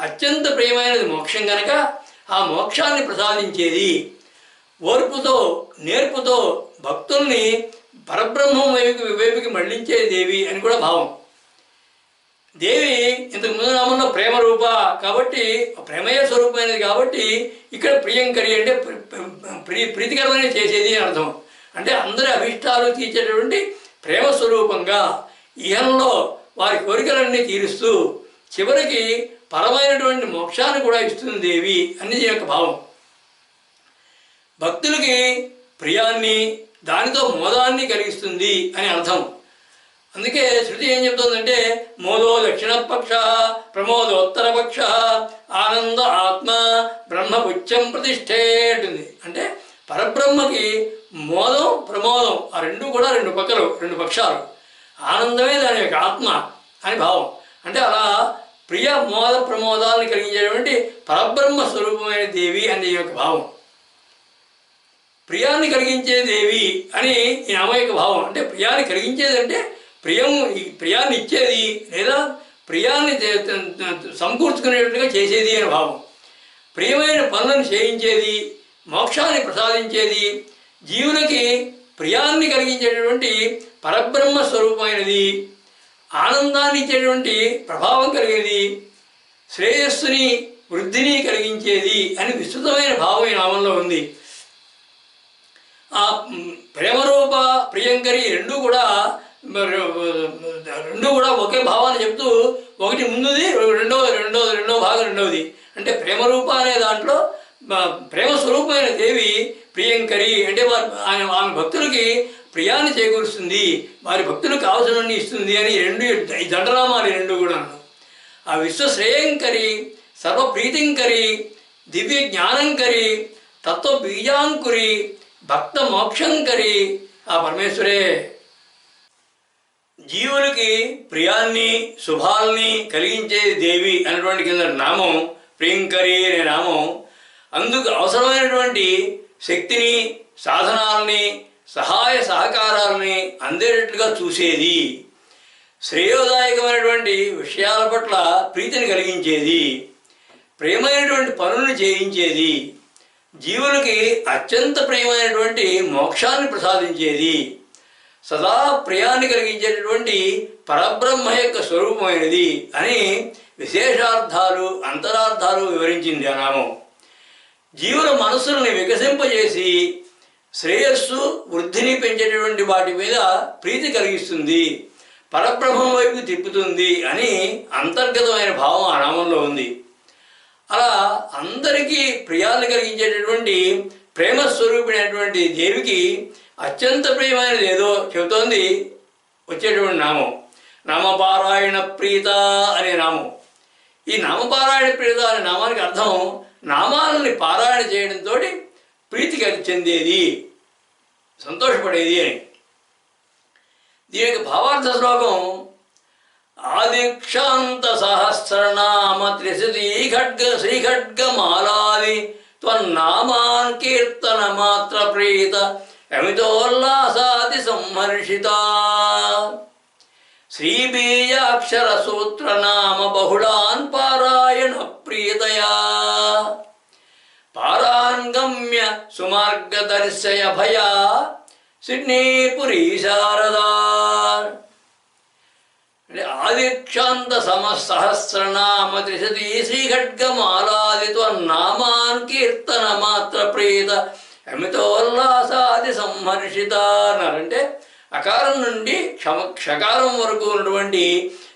అత్యంత ప్రియమైనది మోక్షం కనుక ఆ మోక్షాన్ని ప్రసాదించేది. ఓర్పుతో నేర్పుతో భక్తుల్ని పరబ్రహ్మం వైపుకి మళ్లించే దేవి అని కూడా భావం. దేవి ఇంతకు ముందు నామంలో ప్రేమ రూప కాబట్టి ప్రేమయ స్వరూపమైనది కాబట్టి ఇక్కడ ప్రియంకరి అంటే ప్రీతికరమైన చేసేది అని అర్థం. అంటే అందరి అభిష్టాలు తీర్చేటటువంటి ప్రేమ స్వరూపంగా ఇహంలో వారి కోరికలన్నీ తీరుస్తూ చివరికి పరమైనటువంటి మోక్షాన్ని కూడా ఇస్తుంది దేవి అని దీని యొక్క భావం. భక్తులకి ప్రియాన్ని దానితో మోదాన్ని కలిగిస్తుంది అని అర్థం. అందుకే శృతి ఏం చెప్తుందంటే మోదో దక్షిణపక్ష ప్రమోదోత్తరపక్ష ఆనంద ఆత్మ బ్రహ్మపుచ్చం ప్రతిష్ఠే అంటుంది. అంటే పరబ్రహ్మకి మోదం ప్రమోదం ఆ రెండు కూడా రెండు పక్షాలు. ఆనందమే దాని యొక్క ఆత్మ అని భావం. అంటే అలా ప్రియ మోద ప్రమోదాలను కలిగించేటువంటి పరబ్రహ్మ స్వరూపమైన దేవి అనే యొక్క భావం. ప్రియాన్ని కలిగించే దేవి అని ఈ నామ యొక్క భావం. అంటే ప్రియాన్ని కలిగించేది అంటే ప్రియాన్ని ఇచ్చేది లేదా ప్రియాన్ని సమకూర్చుకునేటట్టుగా చేసేది అని భావం. ప్రియమైన పనులను చేయించేది, మోక్షాన్ని ప్రసాదించేది, జీవులకి ప్రియాన్ని కలిగించేటటువంటి పరబ్రహ్మ స్వరూపమైనది, ఆనందాన్ని ఇచ్చేటువంటి ప్రభావం కలిగేది, శ్రేయస్సుని వృద్ధిని కలిగించేది అని విస్తృతమైన భావం ఈ నామంలో ఉంది. ఆ ప్రేమరూప ప్రియంకరి రెండూ కూడా ఒకే భావాన్ని చెప్తూ ఒకటి ముందుది రెండో భాగం రెండవది. అంటే ప్రేమరూప అనే దాంట్లో ప్రేమ స్వరూపమైన దేవి ప్రియంకరి అంటే ఆమె భక్తులకి ప్రియాన్ని చేకూరుస్తుంది, వారి భక్తులకు కావలసినవన్నీ ఇస్తుంది అని ఈ దండనామాలు రెండు కూడా. ఆ విశ్వశ్రేయంకరి సర్వప్రీతింకరి దివ్య జ్ఞానంకరి తత్వ బీజాంకురి భక్త మోక్షంకరి ఆ పరమేశ్వరే. జీవులకి ప్రియాన్ని శుభాల్ని కలిగించే దేవి అనేటువంటి కింద నామం ప్రియంకరి అనే నామం. అందుకు అవసరమైనటువంటి శక్తిని, సాధనాలని, సహాయ సహకారాలని అందేటట్లుగా చూసేది. శ్రేయోదాయకమైనటువంటి విషయాల పట్ల ప్రీతిని కలిగించేది, ప్రియమైనటువంటి పనులను చేయించేది, జీవులకి అత్యంత ప్రియమైనటువంటి మోక్షాన్ని ప్రసాదించేది, సదా ప్రియాన్ని కలిగించేటటువంటి పరబ్రహ్మ యొక్క స్వరూపమైనది అని విశేషార్థాలు అంతరార్థాలు వివరించింది ఆ నామం. జీవుల మనస్సుల్ని వికసింపజేసి శ్రేయస్సు వృద్ధిని పెంచేటటువంటి వాటి మీద ప్రీతి కలిగిస్తుంది, పరబ్రహ్మం వైపు తిప్పుతుంది అని అంతర్గతమైన భావం ఆ నామంలో ఉంది. అలా అందరికీ ప్రియాన్ని కలిగించేటటువంటి ప్రేమస్వరూపిణైనటువంటి దేవికి అత్యంత ప్రియమైనది ఏదో చెబుతోంది వచ్చేటువంటి నామం నామపారాయణ ప్రీత అనే నామం. ఈ నామపారాయణ ప్రీత అనే నామానికి అర్థం నామాలని పారాయణ చేయడంతో ప్రీతి చెందేది, సంతోషపడేది అని. దీనికి భావార్థ శ్లోకం ఆదిక్షాంత సహస్రనామ త్రిశతి శ్రీఖడ్గమాలాది త్వన్నామాన్ కీర్తన మాత్ర ప్రీత అమితోల్లాసాది సంహర్షిత శ్రీబీజాక్షర సూత్రనామ బహుళాన్ పారాయణ ప్రీతయా పారాన్గమ్య సుమార్గదర్శయ భయా సిడ్నీపురీ శారదా. అంటే ఆదిక్షాంత సహస్రనామ త్రిశతి శ్రీఖడ్గమాలాది త్వన్నామాన్ కీర్తన మాత్ర ప్రీత అమితోల్లాసాది సంహర్షిత అన్నారంటే అకారం నుండి క్షకారం వరకు ఉన్నటువంటి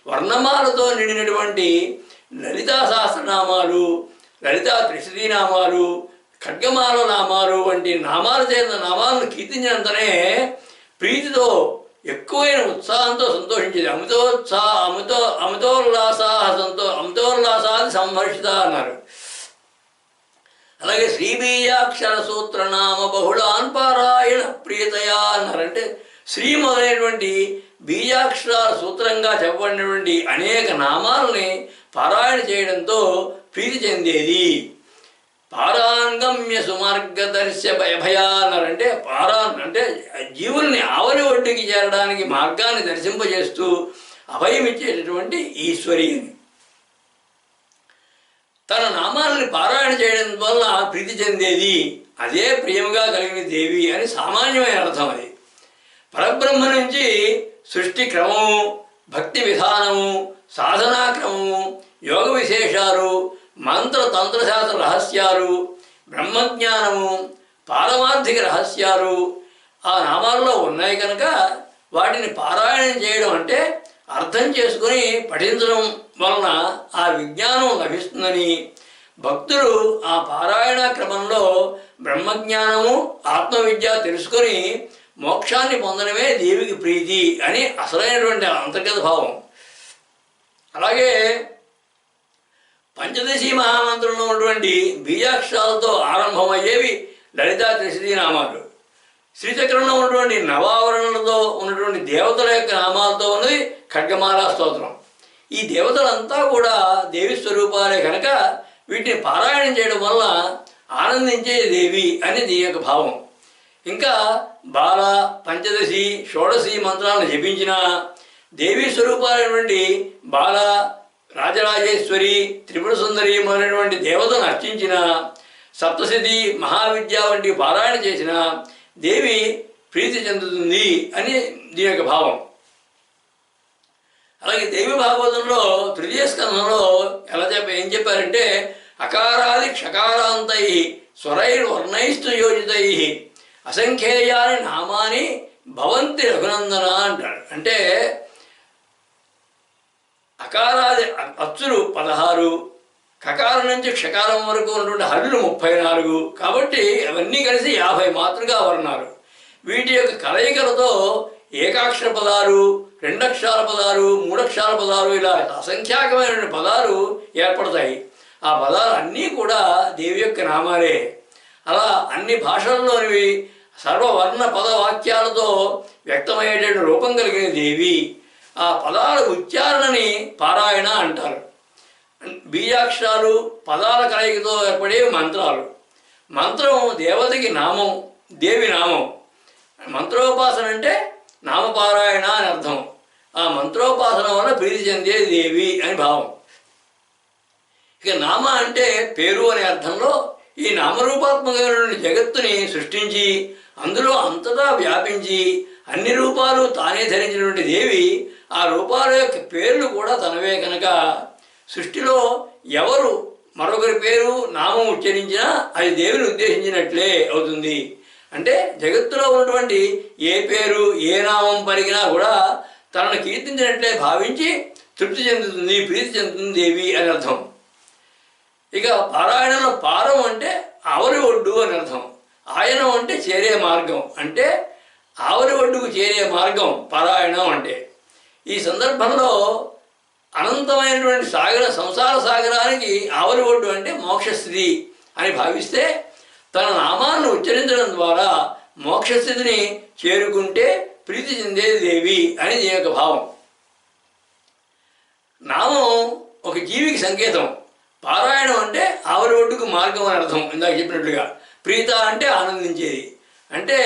వర్ణమాలతో నిండినటువంటి లలితా సహస్రనామాలు, లలితా త్రిశతీ నామాలు, ఖడ్గమాల నామాలు వంటి నామాలు చేరిన నామాలను కీర్తించినంతనే ప్రీతితో ఎక్కువైన ఉత్సాహంతో సంతోషించేది. అమితోల్లాసాది సంహర్షిత అన్నారు. అలాగే శ్రీబీజాక్షర సూత్రనామ బహుళాన్ పారాయణ ప్రియతయా అన్నారంటే శ్రీ మొదలైనటువంటి బీజాక్షరాల సూత్రంగా చెప్పబడినటువంటి అనేక నామాలని పారాయణ చేయడంతో ప్రీతి చెందేది. పారాంగమ్య సుమార్గదర్శ భయభయా అన్నారంటే పారాన్ అంటే జీవుల్ని ఆవలి ఒడ్డుకి చేరడానికి మార్గాన్ని దర్శింపజేస్తూ అభయమిచ్చేటటువంటి ఈశ్వరి. తన నామాలని పారాయణ చేయడం వల్ల ప్రీతి చెందేది, అదే ప్రియముగా కలిగిన దేవి అని సామాన్యమైన అర్థం. అది పరబ్రహ్మ నుంచి సృష్టి క్రమము, భక్తి విధానము, సాధనా క్రమము, యోగ విశేషాలు, మంత్ర తంత్రశాస్త్ర రహస్యాలు, బ్రహ్మజ్ఞానము, పారమార్థిక రహస్యాలు ఆ నామాల్లో ఉన్నాయి కనుక వాటిని పారాయణం చేయడం అంటే అర్థం చేసుకుని పఠించడం వలన ఆ విజ్ఞానం లభిస్తుందని, భక్తులు ఆ పారాయణ క్రమంలో బ్రహ్మజ్ఞానము, ఆత్మవిద్య తెలుసుకొని మోక్షాన్ని పొందడమే దేవికి ప్రీతి అని అసలైనటువంటి అంతర్గత భావం. అలాగే పంచదశి మహామంత్రంలో ఉన్నటువంటి బీజాక్షరాలతో ఆరంభమయ్యేవి లలితా త్రిశతీ నామాలు. శ్రీచక్రంలో ఉన్నటువంటి నవావరణలతో ఉన్నటువంటి దేవతల యొక్క నామాలతో ఉన్నది ఖడ్గమాలా స్తోత్రం. ఈ దేవతలంతా కూడా దేవి స్వరూపాలే కనుక వీటిని పారాయణం చేయడం వల్ల ఆనందించే దేవి అని దీని యొక్క భావం. ఇంకా బాల, పంచదశి, షోడశి మంత్రాలను జపించిన దేవీ స్వరూపాలైనటువంటి బాల, రాజరాజేశ్వరి, త్రిపుర సుందరి మొదలైనటువంటి దేవతను అర్చించిన, సప్తశతి, మహావిద్య వంటి పారాయణ చేసిన దేవి ప్రీతి చెందుతుంది అని దీని యొక్క భావం. అలాగే దేవి భాగవతంలో తృతీయ స్కంధంలో ఏం చెప్పారంటే అకారాది క్షకారాంతై స్వరైర్వర్ణైస్తు యోజితై అసంఖ్యేయాని నామాని భవంతి రఘునందన అంటాడు. అంటే అకారాది అచ్చులు 16, కకారం నుంచి క్షకారం వరకు ఉన్నటువంటి హల్లులు 34, కాబట్టి అవన్నీ కలిసి 50 మాతృగా వర్ణాలు. వీటి యొక్క కలయికలతో ఏకాక్షర పదాలు, 2 అక్షరాల పదాలు, 3 అక్షరాల పదాలు ఇలా అసంఖ్యాకమైనటువంటి పదాలు ఏర్పడతాయి. ఆ పదాలు అన్నీ కూడా దేవి యొక్క నామాలే. అలా అన్ని భాషల్లోనివి సర్వవర్ణ పదవాక్యాలతో వ్యక్తమయ్యేటువంటి రూపం కలిగిన దేవి. ఆ పదాల ఉచ్చారణని పారాయణ అంటారు. బీజాక్షరాలు పదాల కలయికతో ఏర్పడే మంత్రాలు. మంత్రం దేవతకి నామం, దేవి నామం. మంత్రోపాసన అంటే నామపారాయణ అని అర్థం. ఆ మంత్రోపాసన వల్ల ప్రీతి చెందే దేవి అని భావం. ఇక నామ అంటే పేరు అనే అర్థంలో ఈ నామరూపాత్మకమైనటువంటి జగత్తుని సృష్టించి అందులో అంతటా వ్యాపించి అన్ని రూపాలు తానే ధరించినటువంటి దేవి ఆ రూపాల యొక్క పేర్లు కూడా తనవే కనుక సృష్టిలో ఎవరు మరొకరి పేరు నామం ఉచ్చరించినా అది దేవిని ఉద్దేశించినట్లే అవుతుంది. అంటే జగత్తులో ఉన్నటువంటి ఏ పేరు ఏ నామం పలికినా కూడా తనను కీర్తించినట్లే భావించి తృప్తి చెందుతుంది, ప్రీతి చెందుతుంది దేవి అని అర్థం. ఇక పారాయణంలో పారం అంటే ఆవరి ఒడ్డు అని అర్థం. ఆయనం అంటే చేరే మార్గం, అంటే ఆవరి ఒడ్డుకు చేరే మార్గం పారాయణం అంటే. ఈ సందర్భంలో అనంతమైనటువంటి సంసార సాగరానికి ఆవరి ఒడ్డు అంటే మోక్షస్థితి అని భావిస్తే తన నామాన్ని ఉచ్చరించడం ద్వారా మోక్షస్థితిని చేరుకుంటే ప్రీతి చెందేది దేవి అని దీని యొక్క భావం. నామం ఒక జీవికి సంకేతం, పారాయణం అంటే ఆవరి ఒడ్డుకు మార్గం అని అర్థం. ఇందాక చెప్పినట్లుగా ప్రీత అంటే ఆనందించేది, అంటే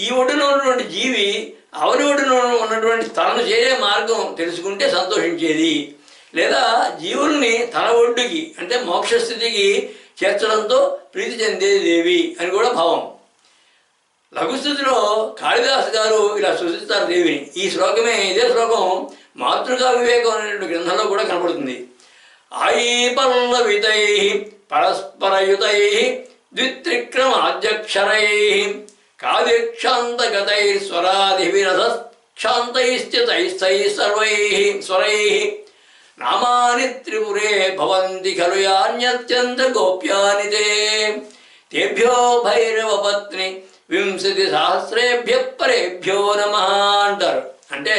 ఈ ఒడ్డున ఉన్నటువంటి జీవి ఆవరి ఒడ్డున ఉన్నటువంటి తనను చేరే మార్గం తెలుసుకుంటే సంతోషించేది, లేదా జీవుల్ని తన ఒడ్డుకి అంటే మోక్షస్థితికి చేర్చడంతో ప్రీతి చెందేది దేవి అని కూడా భావం. లఘుస్థితిలో కాళిదాసు గారు ఇలా సూచిస్తారు దేవిని. ఈ శ్లోకమే, ఇదే శ్లోకం మాతృకా వివేకం అనేటువంటి గ్రంథంలో కూడా కనపడుతుంది. ఆయి పల్లవితై పరస్పరయుతై ద్విత్రిక్రమాధ్యక్షరై కాదిక్షాంతగతై స్వరాదివిరసక్షాంతైశ్చితైస్థై సర్వై స్వరై నామాని త్రిపురే భవంతి ఖలు యాన్యత్యంత గోప్యాని తేభ్యో భైరవపత్ని 20,000 పరేభ్యో నమః అంటారు. అంటే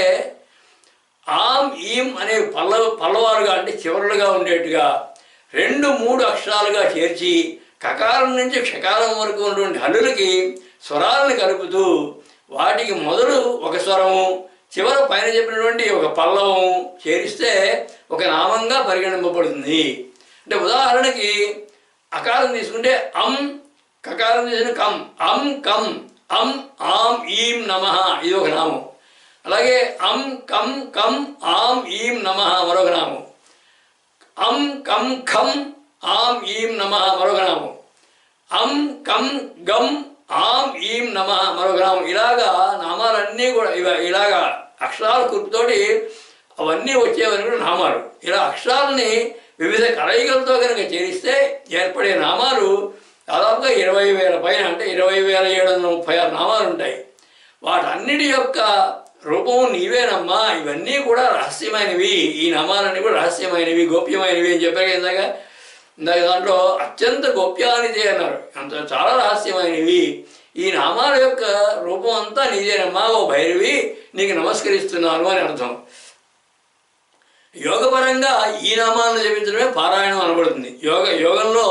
ఆం ఈం అనే పల్లవాలుగా అంటే చివరలుగా ఉండేట్టుగా 2-3 అక్షరాలుగా చేర్చి కకారం నుంచి క్షకారం వరకు ఉన్నటువంటి హల్లులకి స్వరాలను కలుపుతూ వాటికి మొదలు ఒక స్వరము, చివర పైన చెప్పినటువంటి ఒక పల్లవము చేరిస్తే ఒక నామంగా పరిగణింపబడుతుంది. అంటే ఉదాహరణకి అకారం తీసుకుంటే అం, కకారం తీసుకుని కం, అం కం, అం ఆం ఈం నమః ఇది ఒక నామం. అలాగే అం కం కం ఆం ఈం నమః మరొక నామం. అం కం ఖం ఆం ఈం నమః మరొక నామం. అం కం గం ఆం ఈం నమః మరొక నామం. ఇలాగా నామాలన్నీ కూడా ఇలాగా అక్షరాల కుర్పుతోటి అవన్నీ వచ్చేవని కూడా నామాలు. ఇలా అక్షరాలని వివిధ కలయికలతో కనుక చేరిస్తే ఏర్పడే నామాలు దాదాపుగా 20,000 పైన, అంటే 20,736 నామాలు ఉంటాయి. వాటన్నిటి యొక్క రూపం నీవేనమ్మా, ఇవన్నీ కూడా రహస్యమైనవి, ఈ నామాలన్నీ కూడా రహస్యమైనవి, గోప్యమైనవి అని చెప్పారు. ఇందాక దాంట్లో అత్యంత గోప్యానిదే అన్నారు, అంత చాలా రహస్యమైనవి. ఈ నామాల యొక్క రూపం అంతా నీదేనమ్మా, ఓ భైరవి నీకు నమస్కరిస్తున్నాను అని అర్థం. యోగపరంగా ఈ నామాలను జపించడమే పారాయణం అనబడుతుంది. యోగంలో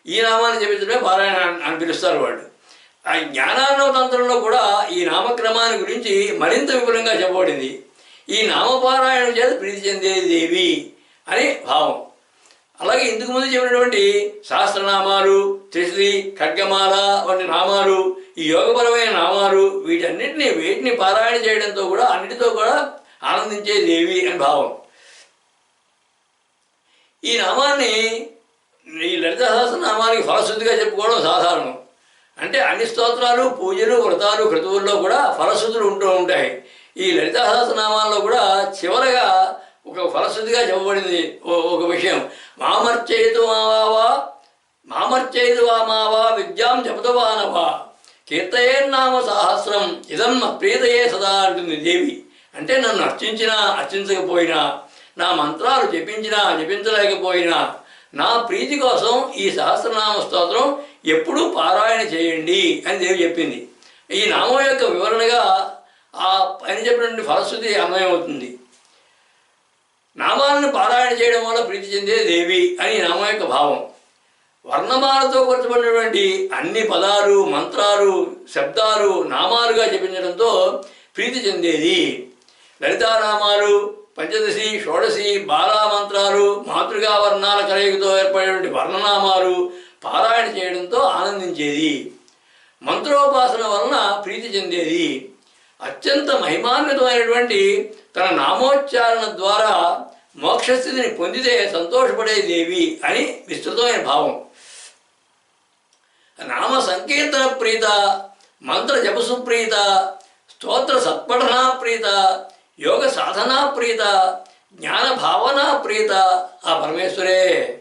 ఈ నామాన్ని జపించడమే పారాయణం అని పిలుస్తారు వాళ్ళు. ఆ జ్ఞానార్ణవ తంత్రంలో కూడా ఈ నామక్రమాన్ని గురించి మరింత విపులంగా చెప్పబడింది. ఈ నామపారాయణం చేత ప్రీతి చెందేది దేవి అని భావం. అలాగే ఇందుకు ముందు చెప్పినటువంటి సహస్రనామాలు, త్రిశతి, ఖడ్గమాల వంటి నామాలు, ఈ యోగపరమైన నామాలు, వీటిని పారాయణ చేయడంతో కూడా అన్నిటితో కూడా ఆనందించే దేవి అని భావం. ఈ నామాన్ని, ఈ లలిత సహస్రనామానికి ఫలశ్రుతిగా చెప్పుకోవడం సాధారణం. అంటే అన్ని స్తోత్రాలు, పూజలు, వ్రతాలు, క్రతువుల్లో కూడా ఫలశ్రుతులు ఉంటూ ఉంటాయి. ఈ లలిత సహస్రనామాల్లో కూడా చివరగా ఒక ఫలశ్రుతిగా చెప్పబడింది ఒక విషయం. మామర్చయితు మావా విద్యాం జపతవానవా కీర్తయేన్నామ సహస్రం ఇదం ప్రీతయే సదా అంటుంది దేవి. అంటే నన్ను అర్చించినా అర్చించకపోయినా, నా మంత్రాలు జపించలేకపోయినా, నా ప్రీతి కోసం ఈ సహస్రనామ స్తోత్రం ఎప్పుడూ పారాయణ చేయండి అని దేవి చెప్పింది. ఈ నామం యొక్క వివరణగా ఆ పైన చెప్పినటువంటి ఫలశ్రుతి అన్వయమవుతుంది. నామాలను పారాయణ చేయడం వల్ల ప్రీతి చెందే దేవి అని నామం యొక్క భావం. వర్ణమాలతో కూర్చబడినటువంటి అన్ని పదాలు, మంత్రాలు, శబ్దాలు నామాలుగా జపించడంతో ప్రీతి చెందేది. లలితానామాలు, పంచదశి, షోడశి, బాలా మంత్రాలు, మాతృగా వర్ణాల కలయికతో ఏర్పడేటువంటి వర్ణనామాలు పారాయణ చేయడంతో ఆనందించేది. మంత్రోపాసన వలన ప్రీతి చెందేది. అత్యంత మహిమాన్వితమైనటువంటి తన నామోచ్చారణ ద్వారా మోక్షస్థితిని పొందితే సంతోషపడే దేవి అని విస్తృతమైన భావం. నామ సంకీర్తన ప్రీత, మంత్ర జపసుప్రీత, స్తోత్ర సత్పఠనా ప్రీత, యోగ సాధనా ప్రీత, జ్ఞాన భావనా ప్రీత ఆ పరమేశ్వరే.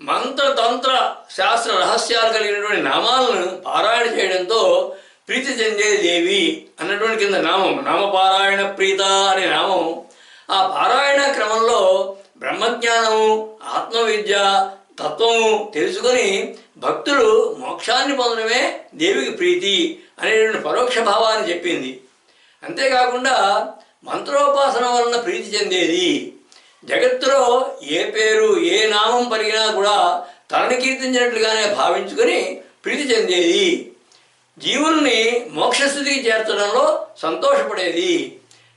మంత్రతంత్ర శాస్త్ర రహస్యాలు కలిగినటువంటి నామాలను పారాయణ చేయడంతో ప్రీతి చెందే దేవి అన్నటువంటి కింద నామం, నామపారాయణ ప్రీత అనే నామం. ఆ పారాయణ క్రమంలో బ్రహ్మజ్ఞానము, ఆత్మవిద్య, తత్వము తెలుసుకొని భక్తులు మోక్షాన్ని పొందడమే దేవికి ప్రీతి అనేటువంటి పరోక్ష భావాన్ని చెప్పింది. అంతేకాకుండా మంత్రోపాసన వలన ప్రీతి చెందేది. జగత్తులో ఏ పేరు ఏ నామం పలికినా కూడా తనని కీర్తించినట్లుగానే భావించుకొని ప్రీతి చెందేది. జీవుల్ని మోక్షస్థితికి చేర్చడంలో సంతోషపడేది.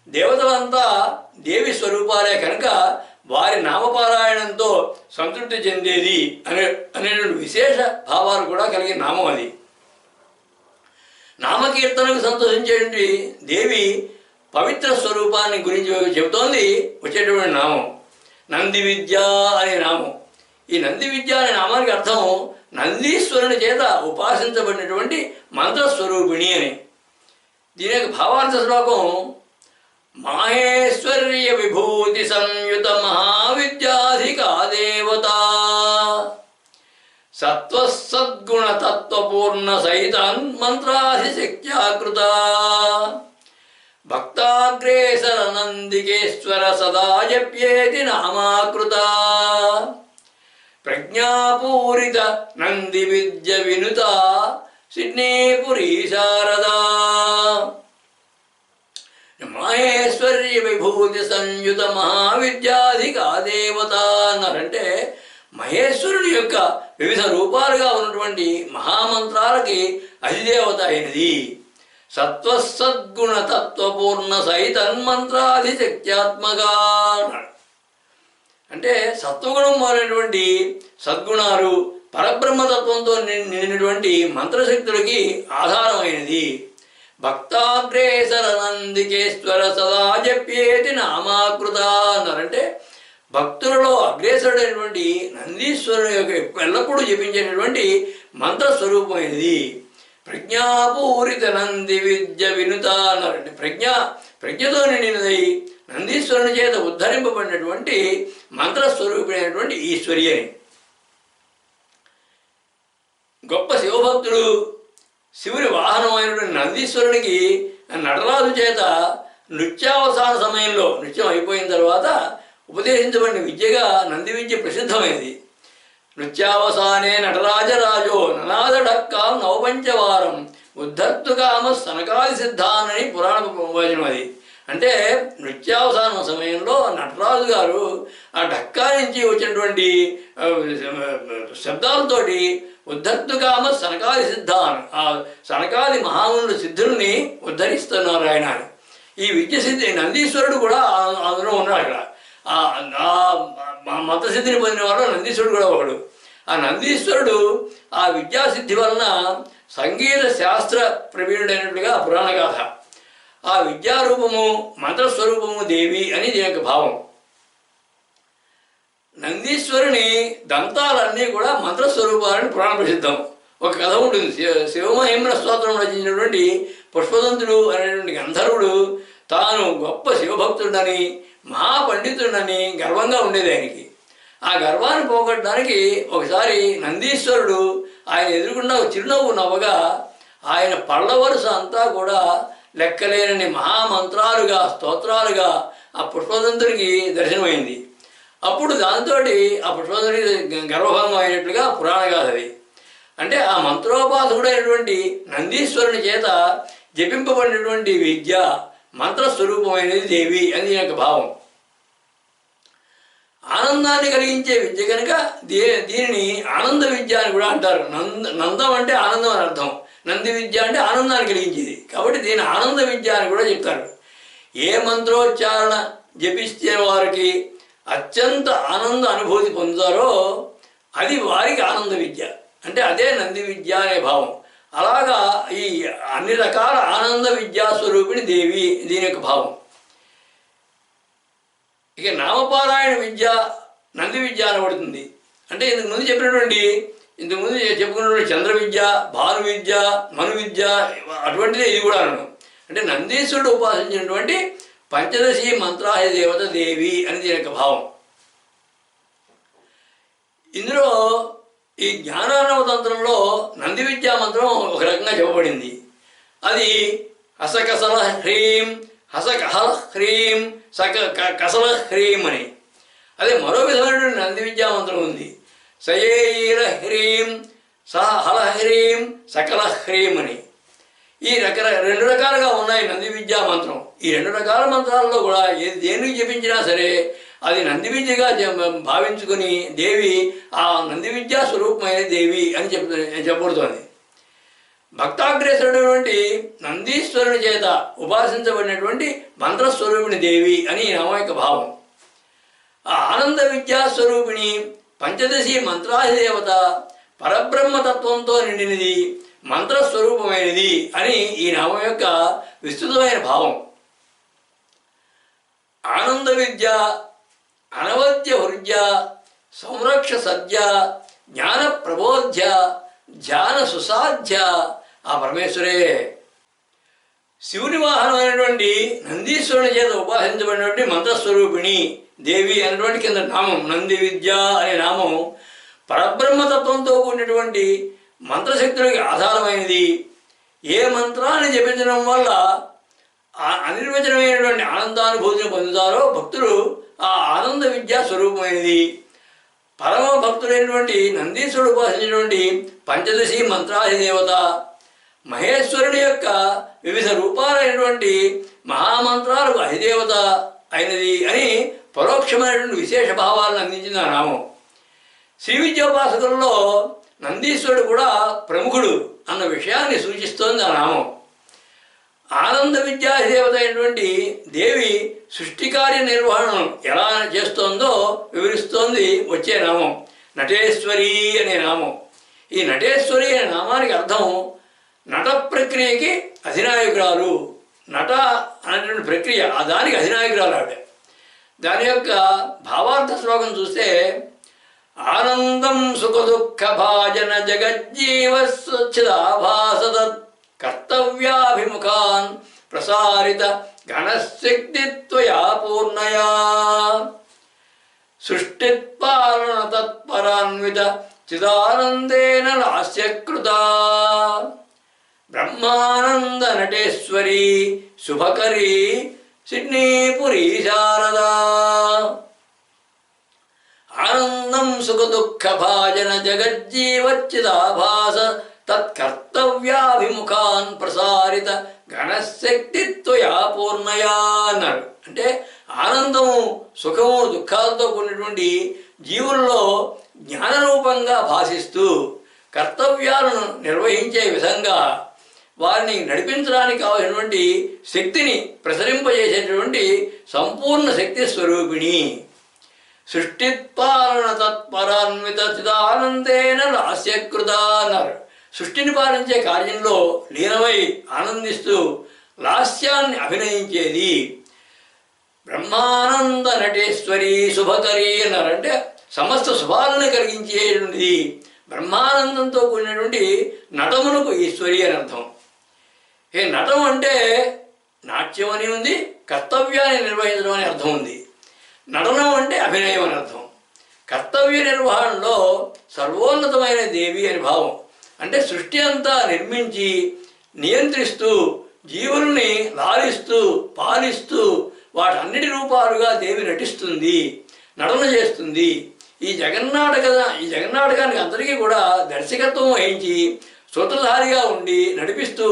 దేవతలంతా దేవి స్వరూపాలే కనుక వారి నామపారాయణంతో సంతృప్తి చెందేది అనేటువంటి విశేష భావాలు కూడా కలిగిన నామం అది. నామకీర్తనకు సంతోషించేటువంటి దేవి పవిత్ర స్వరూపాన్ని గురించి చెబుతోంది వచ్చేటువంటి నామం నంది విద్య అనే నామం. ఈ నంది విద్య అనే నామానికి అర్థం నందీశ్వరుని చేత ఉపాసించబడినటువంటి మంత్రస్వరూపిణి అని. దీని యొక్క భావార్థ శ్లోకం మాహేశ్వర్య విభూతి సంయుత మహావిద్యాధికా దేవత సత్వసద్గుణ తత్వపూర్ణ సహితం మంత్రాధిశక్త్యాకృత భక్తాగ్రేసర నందికేశ్వర సదా జప్యేతి నామాకృత ప్రజ్ఞాపూరిత నంది విద్య వినుత సిడ్నీపురీ శారదా. మాహేశ్వర్య విభూతి సంయుత మహావిద్యాధికా దేవత అన్నారంటే మహేశ్వరుని యొక్క వివిధ రూపాలుగా ఉన్నటువంటి మహామంత్రాలకి అధిదేవత అయినది. సత్వసద్గుణ తత్వపూర్ణ సహితన్మంత్రాధిశక్త్యాత్మగా అన్నాడు. అంటే సత్వగుణం అనేటువంటి సద్గుణాలు పరబ్రహ్మతత్వంతో నిండినటువంటి మంత్రశక్తులకి ఆధారమైనది. భక్తాగ్రేసర నందికేశ్వర సదా జప్యేతి నామాకృత అన్నారంటే భక్తులలో అగ్రేసరుడైనటువంటి నందీశ్వరుని యొక్క ఎల్లప్పుడూ జపించేటటువంటి మంత్రస్వరూపమైనది. ప్రజ్ఞాపూరిత నంది విద్య వినుత అన్నారంటే ప్రజ్ఞతో నిండినదై నందీశ్వరుని చేత ఉద్ధరింపబడినటువంటి మంత్రస్వరూపమైనటువంటి ఈశ్వరి అని. గొప్ప శివభక్తుడు శివుని వాహనమైనటువంటి నందీశ్వరునికి నటరాజు చేత నృత్యావసాన సమయంలో నృత్యం అయిపోయిన తర్వాత ఉపదేశించబడిన విద్యగా నంది విద్య ప్రసిద్ధమైనది. నృత్యావసానే నటరాజరాజో ననాదడక్కాం నవపంచవారం ఉద్ధర్తుకామ సనకాది సిద్ధానని పురాణ వచనం అది. అంటే నృత్యావసానం సమయంలో నటరాజు గారు ఆ డక్కా నుంచి వచ్చినటువంటి శబ్దాలతోటి ఉద్ధర్తుకామ సనకాది సిద్ధాన్ ఆ సనకాది మహామునుల సిద్ధుల్ని ఉద్ధరిస్తున్నారు ఆయన. ఈ విద్య సిద్ధి నందీశ్వరుడు కూడా అందులో ఉన్నాడు. అక్కడ మతసిద్ధిని పొందిన వాడు నందీశ్వరుడు కూడా ఒకడు. ఆ నందీశ్వరుడు ఆ విద్యాసిద్ధి వలన సంగీత శాస్త్ర ప్రవీణుడైనట్లుగా పురాణ గాథ. ఆ విద్యారూపము మంత్రస్వరూపము దేవి అని దీని యొక్క భావం. నందీశ్వరుని దంతాలన్నీ కూడా మంత్రస్వరూపాలని పురాణ ప్రసిద్ధం. ఒక కథ ఉంటుంది. శివమహిమ్న స్తోత్రం రచించినటువంటి పుష్పదంతుడు అనేటువంటి గంధర్వుడు తాను గొప్ప శివభక్తుడని మహాపండితుడని గర్వంగా ఉండేది ఆయనకి. ఆ గర్వాన్ని పోగొట్టడానికి ఒకసారి నందీశ్వరుడు ఆయన ఎదురుకుండా చిరునవ్వు నవ్వగా ఆయన పళ్ళ వరుస అంతా కూడా లెక్కలేనని మహామంత్రాలుగా స్తోత్రాలుగా ఆ పుష్పదంతుడికి దర్శనమైంది. అప్పుడు దాంతో ఆ పుష్పదంతుడికి గర్వభంగం అయినట్లుగా పురాణ గాథ అది. అంటే ఆ మంత్రోపాసకుడైనటువంటి నందీశ్వరుని చేత జపింపబడినటువంటి విద్య మంత్రస్వరూపమైనది దేవి అని దీని యొక్క భావం. ఆనందాన్ని కలిగించే విద్య కనుక దీనిని ఆనంద విద్య అని కూడా అంటారు. నందం అంటే ఆనందం అని అర్థం. నంది విద్య అంటే ఆనందాన్ని కలిగించేది కాబట్టి దీని ఆనంద విద్య అని కూడా చెప్తారు. ఏ మంత్రోచ్చారణ జపిస్తే వారికి అత్యంత ఆనంద అనుభూతి పొందుతారో అది వారికి ఆనంద విద్య. అంటే అదే నంది విద్య అనే భావం. అలాగా ఈ అన్ని రకాల ఆనంద విద్యాస్వరూపిణి దేవి దీని యొక్క భావం. ఇక నామపారాయణ విద్య నంది విద్య అనబడుతుంది. అంటే ఇంతకుముందు చెప్పుకున్నటువంటి చంద్ర విద్య, భాను విద్య, మను విద్య అటువంటిదే ఇది కూడా అనను. అంటే నందీశ్వరుడు ఉపాసించినటువంటి పంచదశి మంత్రాయ దేవత దేవి అని దీని యొక్క భావం. ఇందులో ఈ జ్ఞానార్ణవ తంత్రంలో నంది విద్యా మంత్రం ఒక రకంగా చెప్పబడింది. అది హసకసల హ్రీం, హసకహల హ్రీం, కసల హ్రీం అని. అదే మరో విధమైనటువంటి నంది విద్యా మంత్రం ఉంది. సయేల హ్రీం, సహల హ్రీం, సకల హ్రీం అని. ఈ రెండు రకాలుగా ఉన్నాయి నంది విద్యా మంత్రం. ఈ రెండు రకాల మంత్రాల్లో కూడా దేనికి జపించినా సరే అది నంది విద్యగా భావించుకుని దేవి ఆ నంది విద్యా స్వరూపమైన దేవి అని చెప్పబడుతోంది. భక్తాగ్రేసుడైనటువంటి నందీశ్వరుని చేత ఉపాసించబడినటువంటి మంత్రస్వరూపిణి దేవి అని నామం యొక్క భావం. ఆ ఆనంద విద్యాస్వరూపిణి పంచదశి మంత్రాధిదేవత పరబ్రహ్మతత్వంతో నిండినది, మంత్రస్వరూపమైనది అని ఈ నామం యొక్క విస్తృతమైన భావం. ఆనంద విద్య, అనవద్య వృద్య, సంరక్ష సద్య, జ్ఞాన ప్రబోధ్య, ధ్యాన సుసాధ్య ఆ పరమేశ్వరే. శివుని వాహనమైనటువంటి నందీశ్వరుని చేత ఉపాసించబడినటువంటి మంత్రస్వరూపిణి దేవి అనేటువంటి కింద నామం నంది విద్య అనే నామం పరబ్రహ్మతత్వంతో కూడినటువంటి మంత్రశక్తులకి ఆధారమైనది. ఏ మంత్రాన్ని జపించడం వల్ల అనిర్వచనమైనటువంటి ఆనందానుభూతిని పొందుతారో భక్తులు ఆ ఆనంద విద్యా స్వరూపమైనది. పరమ భక్తుడైనటువంటి నందీశ్వరుడు ఉపాసించినటువంటి పంచదశి మంత్రాధిదేవత మహేశ్వరుని యొక్క వివిధ రూపాలైనటువంటి మహామంత్రాలకు అధిదేవత అయినది అని పరోక్షమైనటువంటి విశేష భావాలను అందించిన నామం. శ్రీ విద్యోపాసకులలో నందీశ్వరుడు కూడా ప్రముఖుడు అన్న విషయాన్ని సూచిస్తోంది ఆ నామం. ఆనంద విద్యాధిదేవత అయినటువంటి దేవి సృష్టి కార్య నిర్వహణను ఎలా చేస్తోందో వివరిస్తోంది వచ్చే నామం నటేశ్వరి అనే నామం. ఈ నటేశ్వరి అనే నామానికి అర్థం నట ప్రక్రియకి అధినాయకురాలు. నట అనేటువంటి ప్రక్రియ దానికి అధినాయకురాలు ఆవిడ. దాని యొక్క భావార్థ శ్లోకం చూస్తే ఆనందం సుఖ దుఃఖ భాజన జగజ్జీవస్వచ్ఛిదాభాసద కర్తవ్యాభిముఖాన్ ప్రసారిత ఘనశక్తిత్వయా పూర్ణయా సృష్టిత్పాలన తత్పరాన్విత చిదానందేన లాస్యకృత బ్రహ్మానంద నటేశ్వరి శుభకరీ సిడ్నీపురీ శారదా. ఆనందం సుఖ దుఃఖ భాజన జగజ్జీవచ్చిదాభాస తత్కర్తవ్యాభిముఖాన్ ప్రసారిత ఘనశక్తిత్వయా పూర్ణయా అన్నారు. అంటే ఆనందము, సుఖము, దుఃఖాలతో కూడినటువంటి జీవుల్లో జ్ఞానరూపంగా భాషిస్తూ కర్తవ్యాలను నిర్వహించే విధంగా వారిని నడిపించడానికి కావలసినటువంటి శక్తిని ప్రసరింపజేసేటటువంటి సంపూర్ణ శక్తి స్వరూపిణి. సృష్టిత్పాలన తత్పరాన్విత చిదానందేన లాస్యకృత అన్నారు. సృష్టిని పాలించే కార్యంలో లీనమై ఆనందిస్తూ లాస్యాన్ని అభినయించేది. బ్రహ్మానంద నటేశ్వరి శుభకరి అన్నారు. అంటే సమస్త శుభాలను కలిగించేటువంటిది. బ్రహ్మానందంతో కూడినటువంటి నటమునకు ఈశ్వరి అని అర్థం. ఏ నటం అంటే నాట్యం అని ఉంది, కర్తవ్యాన్ని నిర్వహించడం అని అర్థం ఉంది. నటనం అంటే అభినయం అని అర్థం. కర్తవ్య నిర్వహణలో సర్వోన్నతమైన దేవి అని భావం. అంటే సృష్టి అంతా నిర్మించి నియంత్రిస్తూ జీవుల్ని లాలిస్తూ పాలిస్తూ వాటన్నిటి రూపాలుగా దేవి నటిస్తుంది, నటన చేస్తుంది. ఈ జగన్నాటకానికి అందరికీ కూడా దర్శకత్వం వహించి సూత్రధారిగా ఉండి నడిపిస్తూ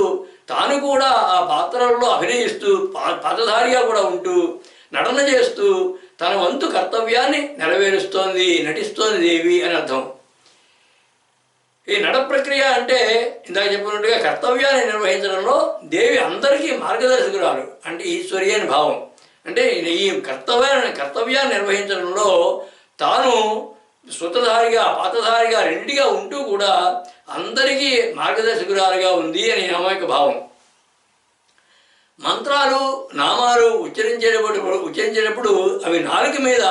తాను కూడా ఆ పాత్రల్లో అభినయిస్తూ పాత్రధారిగా కూడా ఉంటూ నటన చేస్తూ తన వంతు కర్తవ్యాన్ని నెరవేరుస్తోంది, నటిస్తోంది దేవి అని అర్థం. ఈ నట ప్రక్రియ అంటే ఇందాక చెప్పినట్టుగా కర్తవ్యాన్ని నిర్వహించడంలో దేవి అందరికీ మార్గదర్శకురాలు, అంటే ఈశ్వరి అని భావం. అంటే ఈ కర్తవ్యాన్ని నిర్వహించడంలో తాను సూత్రధారిగా పాత్రధారిగా రెండిగా ఉంటూ కూడా అందరికీ మార్గదర్శకురాలుగా ఉంది అని నామం యొక్క భావం. మంత్రాలు నామాలు ఉచ్చరించేటప్పుడు అవి నాలుక మీద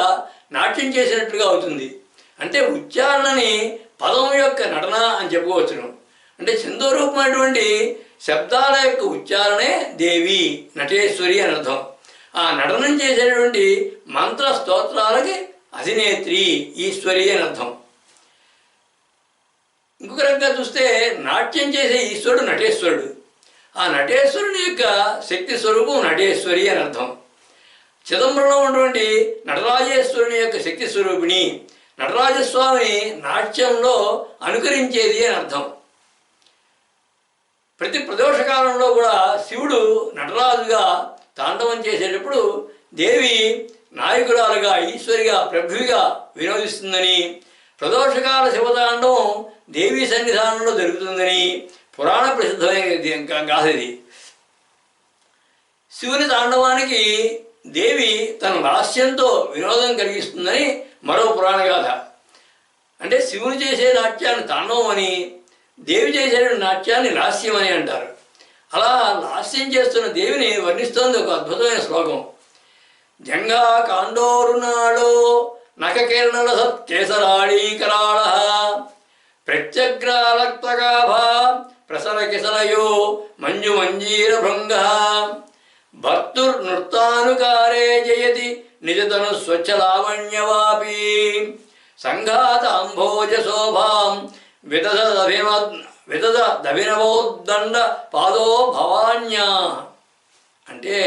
నాట్యం చేసినట్లుగా అవుతుంది. అంటే ఉచ్చారణని పదం యొక్క నటన అని చెప్పుకోవచ్చును. అంటే ఛందోరూపమైనటువంటి శబ్దాల యొక్క ఉచ్చారణే దేవి నటేశ్వరి అని అర్థం. ఆ నటనం చేసేటువంటి మంత్ర స్తోత్రాలకి అధినేత్రి ఈశ్వరి అని అర్థం. ఇంకొక రకంగా చూస్తే నాట్యం చేసే ఈశ్వరుడు నటేశ్వరుడు. ఆ నటేశ్వరుని యొక్క శక్తి స్వరూపం నటేశ్వరి అని అర్థం. చిదంబరంలో ఉన్నటువంటి నటరాజేశ్వరుని యొక్క శక్తి స్వరూపిణి నటరాజస్వామిని నాట్యంలో అనుకరించేది అని అర్థం. ప్రతి ప్రదోష కాలంలో కూడా శివుడు నటరాజుగా తాండవం చేసేటప్పుడు దేవి నాయకురాలుగా ఈశ్వరిగా ప్రభువిగా వినోదిస్తుందని, ప్రదోషకాల శివతాండవం దేవీ సన్నిధానంలో జరుగుతుందని పురాణ ప్రసిద్ధమైన గాథ ఇది. శివుని తాండవానికి దేవి తన లాస్యంతో వినోదం కలిగిస్తుందని మరో పురాణ గాథ. అంటే శివుని చేసే నాట్యాన్ని తాండవం అని, దేవి చేసే నాట్యాన్ని లాస్యం అని అంటారు. అలా లాస్యం చేస్తున్న దేవిని వర్ణిస్తోంది ఒక అద్భుతమైన శ్లోకం. జంగా కాండోరునాళో నఖకిరణల సత్కేసరాళీకరాళ ప్రత్యగ్రాలక్తగాభా ప్రసర కిసలయో మంజు మంజీర భృంగ భర్తుర్నృత్తానుకారే జయతి నిజతను స్వచ్ఛలావణ్యవాపి సంఘాతాంభోజ శోభాం విదదభినవోద్దండ పాదో భవాన్యా. అంటే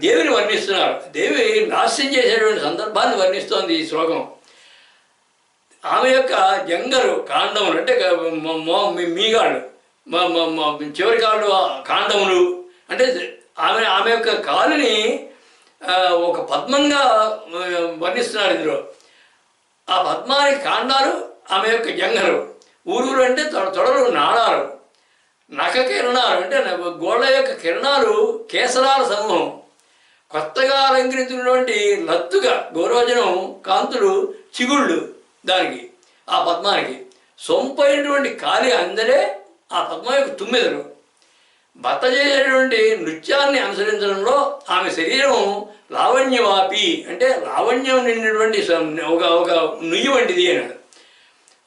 దేవిని వర్ణిస్తున్నారు. దేవి నాట్యం చేసేటువంటి సందర్భాన్ని వర్ణిస్తోంది ఈ శ్లోకం. ఆమె యొక్క జంగరు కాండములు అంటే మీగాళ్ళు చివరి కాళ్ళు కాండములు అంటే ఆమె యొక్క కాలుని ఒక పద్మంగా వర్ణిస్తున్నారు ఇందులో. ఆ పద్మానికి కాండాలు ఆమె యొక్క జంగరు, ఊరులు అంటే తొడలు నాళాలు, నఖ కిరణాలు అంటే గోళ్ళ యొక్క కిరణాలు కేసరాల సమూహం, కొత్తగా అలంకరించినటువంటి లత్తుగా గోరోజనం కాంతులు చిగుళ్ళు దానికి ఆ పద్మానికి, సొంపైనటువంటి కాలి అందరే ఆ పద్మం యొక్క తుమ్మెదలు. భర్త చేసేటువంటి నృత్యాన్ని అనుసరించడంలో ఆమె శరీరం లావణ్యవాపి అంటే లావణ్యం నిండినటువంటి ఒక నుయ్యి వంటిది అన్నాడు.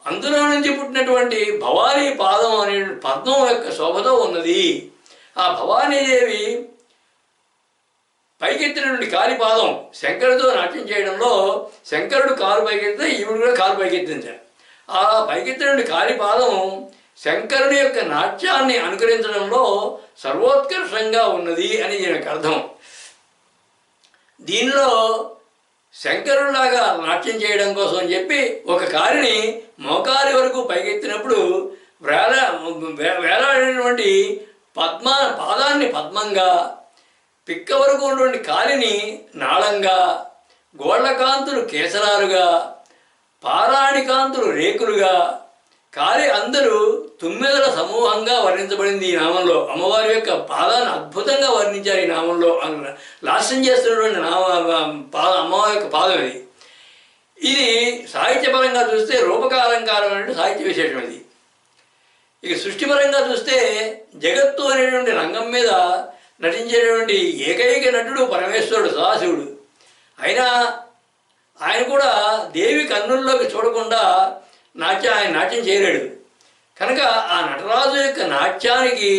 అందులో నుంచి పుట్టినటువంటి భవానీ పాదం అనే పద్మం యొక్క శోభతో ఉన్నది. ఆ భవానీదేవి పైకెత్తినటువంటి కాలిపాదం శంకరుడితో నాట్యం చేయడంలో శంకరుడు కాలు పైకెత్తితే ఈవిడు కూడా కాలు పైకెత్తించాడు. ఆ పైకెత్తినటువంటి కాలిపాదం శంకరుని యొక్క నాట్యాన్ని అనుకరించడంలో సర్వోత్కర్షంగా ఉన్నది అని దీనికి అర్థం. దీనిలో శంకరులాగా నాట్యం చేయడం కోసం అని చెప్పి ఒక కాలిని మోకాలి వరకు పైకెత్తినప్పుడు వేలాడినటువంటి పాదాన్ని పద్మంగా, పిక్క వరకు ఉన్నటువంటి కాలిని నాళంగా, గోళ్ళకాంతులు కేసరాలుగా, పారాణి కాంతులు రేకులుగా, కాలి అందరూ తుమ్మెదల సమూహంగా వర్ణించబడింది ఈ నామంలో. అమ్మవారి యొక్క పాదాన్ని అద్భుతంగా వర్ణించారు ఈ నామంలో. లాస్యం చేస్తున్నటువంటి అమ్మవారి యొక్క పాదం ఇది. ఇది సాహిత్యపరంగా చూస్తే రూపకాలంకారం అనేది సాహిత్య విశేషం ఇది. ఇక సృష్టిపరంగా చూస్తే జగత్తు అనేటువంటి రంగం మీద నటించేటువంటి ఏకైక నటుడు పరమేశ్వరుడు సదాశివుడు. అయినా ఆయన కూడా దేవి కన్నుల్లోకి చూడకుండా ఆయన నాట్యం చేయలేడు. కనుక ఆ నటరాజు యొక్క నాట్యానికి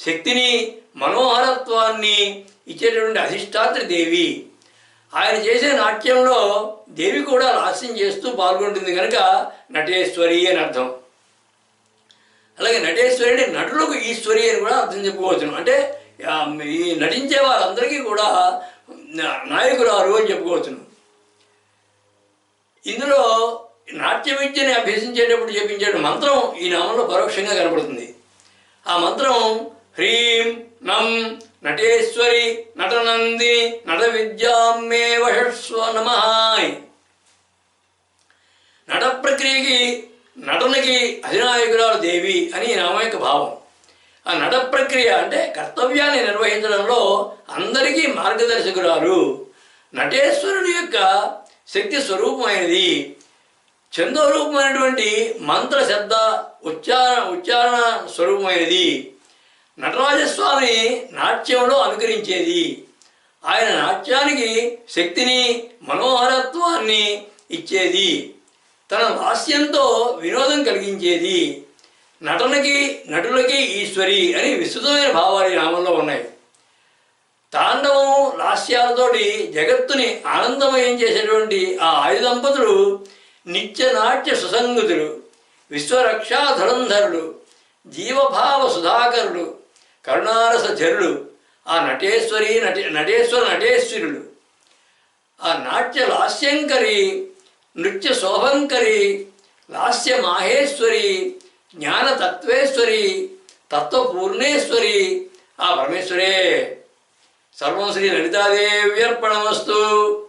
శక్తిని మనోహరత్వాన్ని ఇచ్చేటటువంటి అధిష్టాత్రి దేవి. ఆయన చేసే నాట్యంలో దేవి కూడా లాస్యం చేస్తూ పాల్గొంటుంది కనుక నటేశ్వరి అని అర్థం. అలాగే నటేశ్వరి నటులకు ఈశ్వరి అని కూడా అర్థం చెప్పుకోవచ్చును. అంటే ఈ నటించే వారందరికీ కూడా నాయకురాలు అని చెప్పుకోవచ్చును. ఇందులో నాట్య విద్యని అభ్యసించేటప్పుడు చెప్పించే మంత్రం ఈ నామంలో పరోక్షంగా కనపడుతుంది. ఆ మంత్రం హ్రీం నం నటేశ్వరి నటనంది నట విద్యామే వషస్వ నమః. నట ప్రక్రియకి నటనకి అధినాయకురాలు దేవి అని ఈ నామం యొక్క భావం. ఆ నట ప్రక్రియ అంటే కర్తవ్యాన్ని నిర్వహించడంలో అందరికీ మార్గదర్శకురాలు, నటేశ్వరుని యొక్క శక్తి స్వరూపమైనది. ఛందోరూపమైనటువంటి మంత్ర శబ్ద ఉచ్చారణ స్వరూపమైనది. నటరాజస్వామి నాట్యంలో అనుకరించేది. ఆయన నాట్యానికి శక్తిని మనోహరత్వాన్ని ఇచ్చేది. తన హాస్యంతో వినోదం కలిగించేది. నటులకి ఈశ్వరి అని విస్తృతమైన భావాలు ఈ నామంలో ఉన్నాయి. తాండవం లాస్యాలతోటి జగత్తుని ఆనందమయం చేసేటువంటి ఆ ఆయుధ దంపతులు నిత్య నాట్య సుసంగతులు, విశ్వరక్షా ధురంధరులు, జీవభావ సుధాకరులు, కరుణారస జరులు, ఆ నటేశ్వరులు, ఆ నాట్య లాస్యంకరి, నృత్య శోభంకరి, లాస్య మాహేశ్వరి, జ్ఞానతత్వేశ్వరి, తత్వపూర్ణేశ్వరి ఆ పరమేశ్వరే. సర్వం శ్రీ లలితాదేవ్యర్పణమస్తు.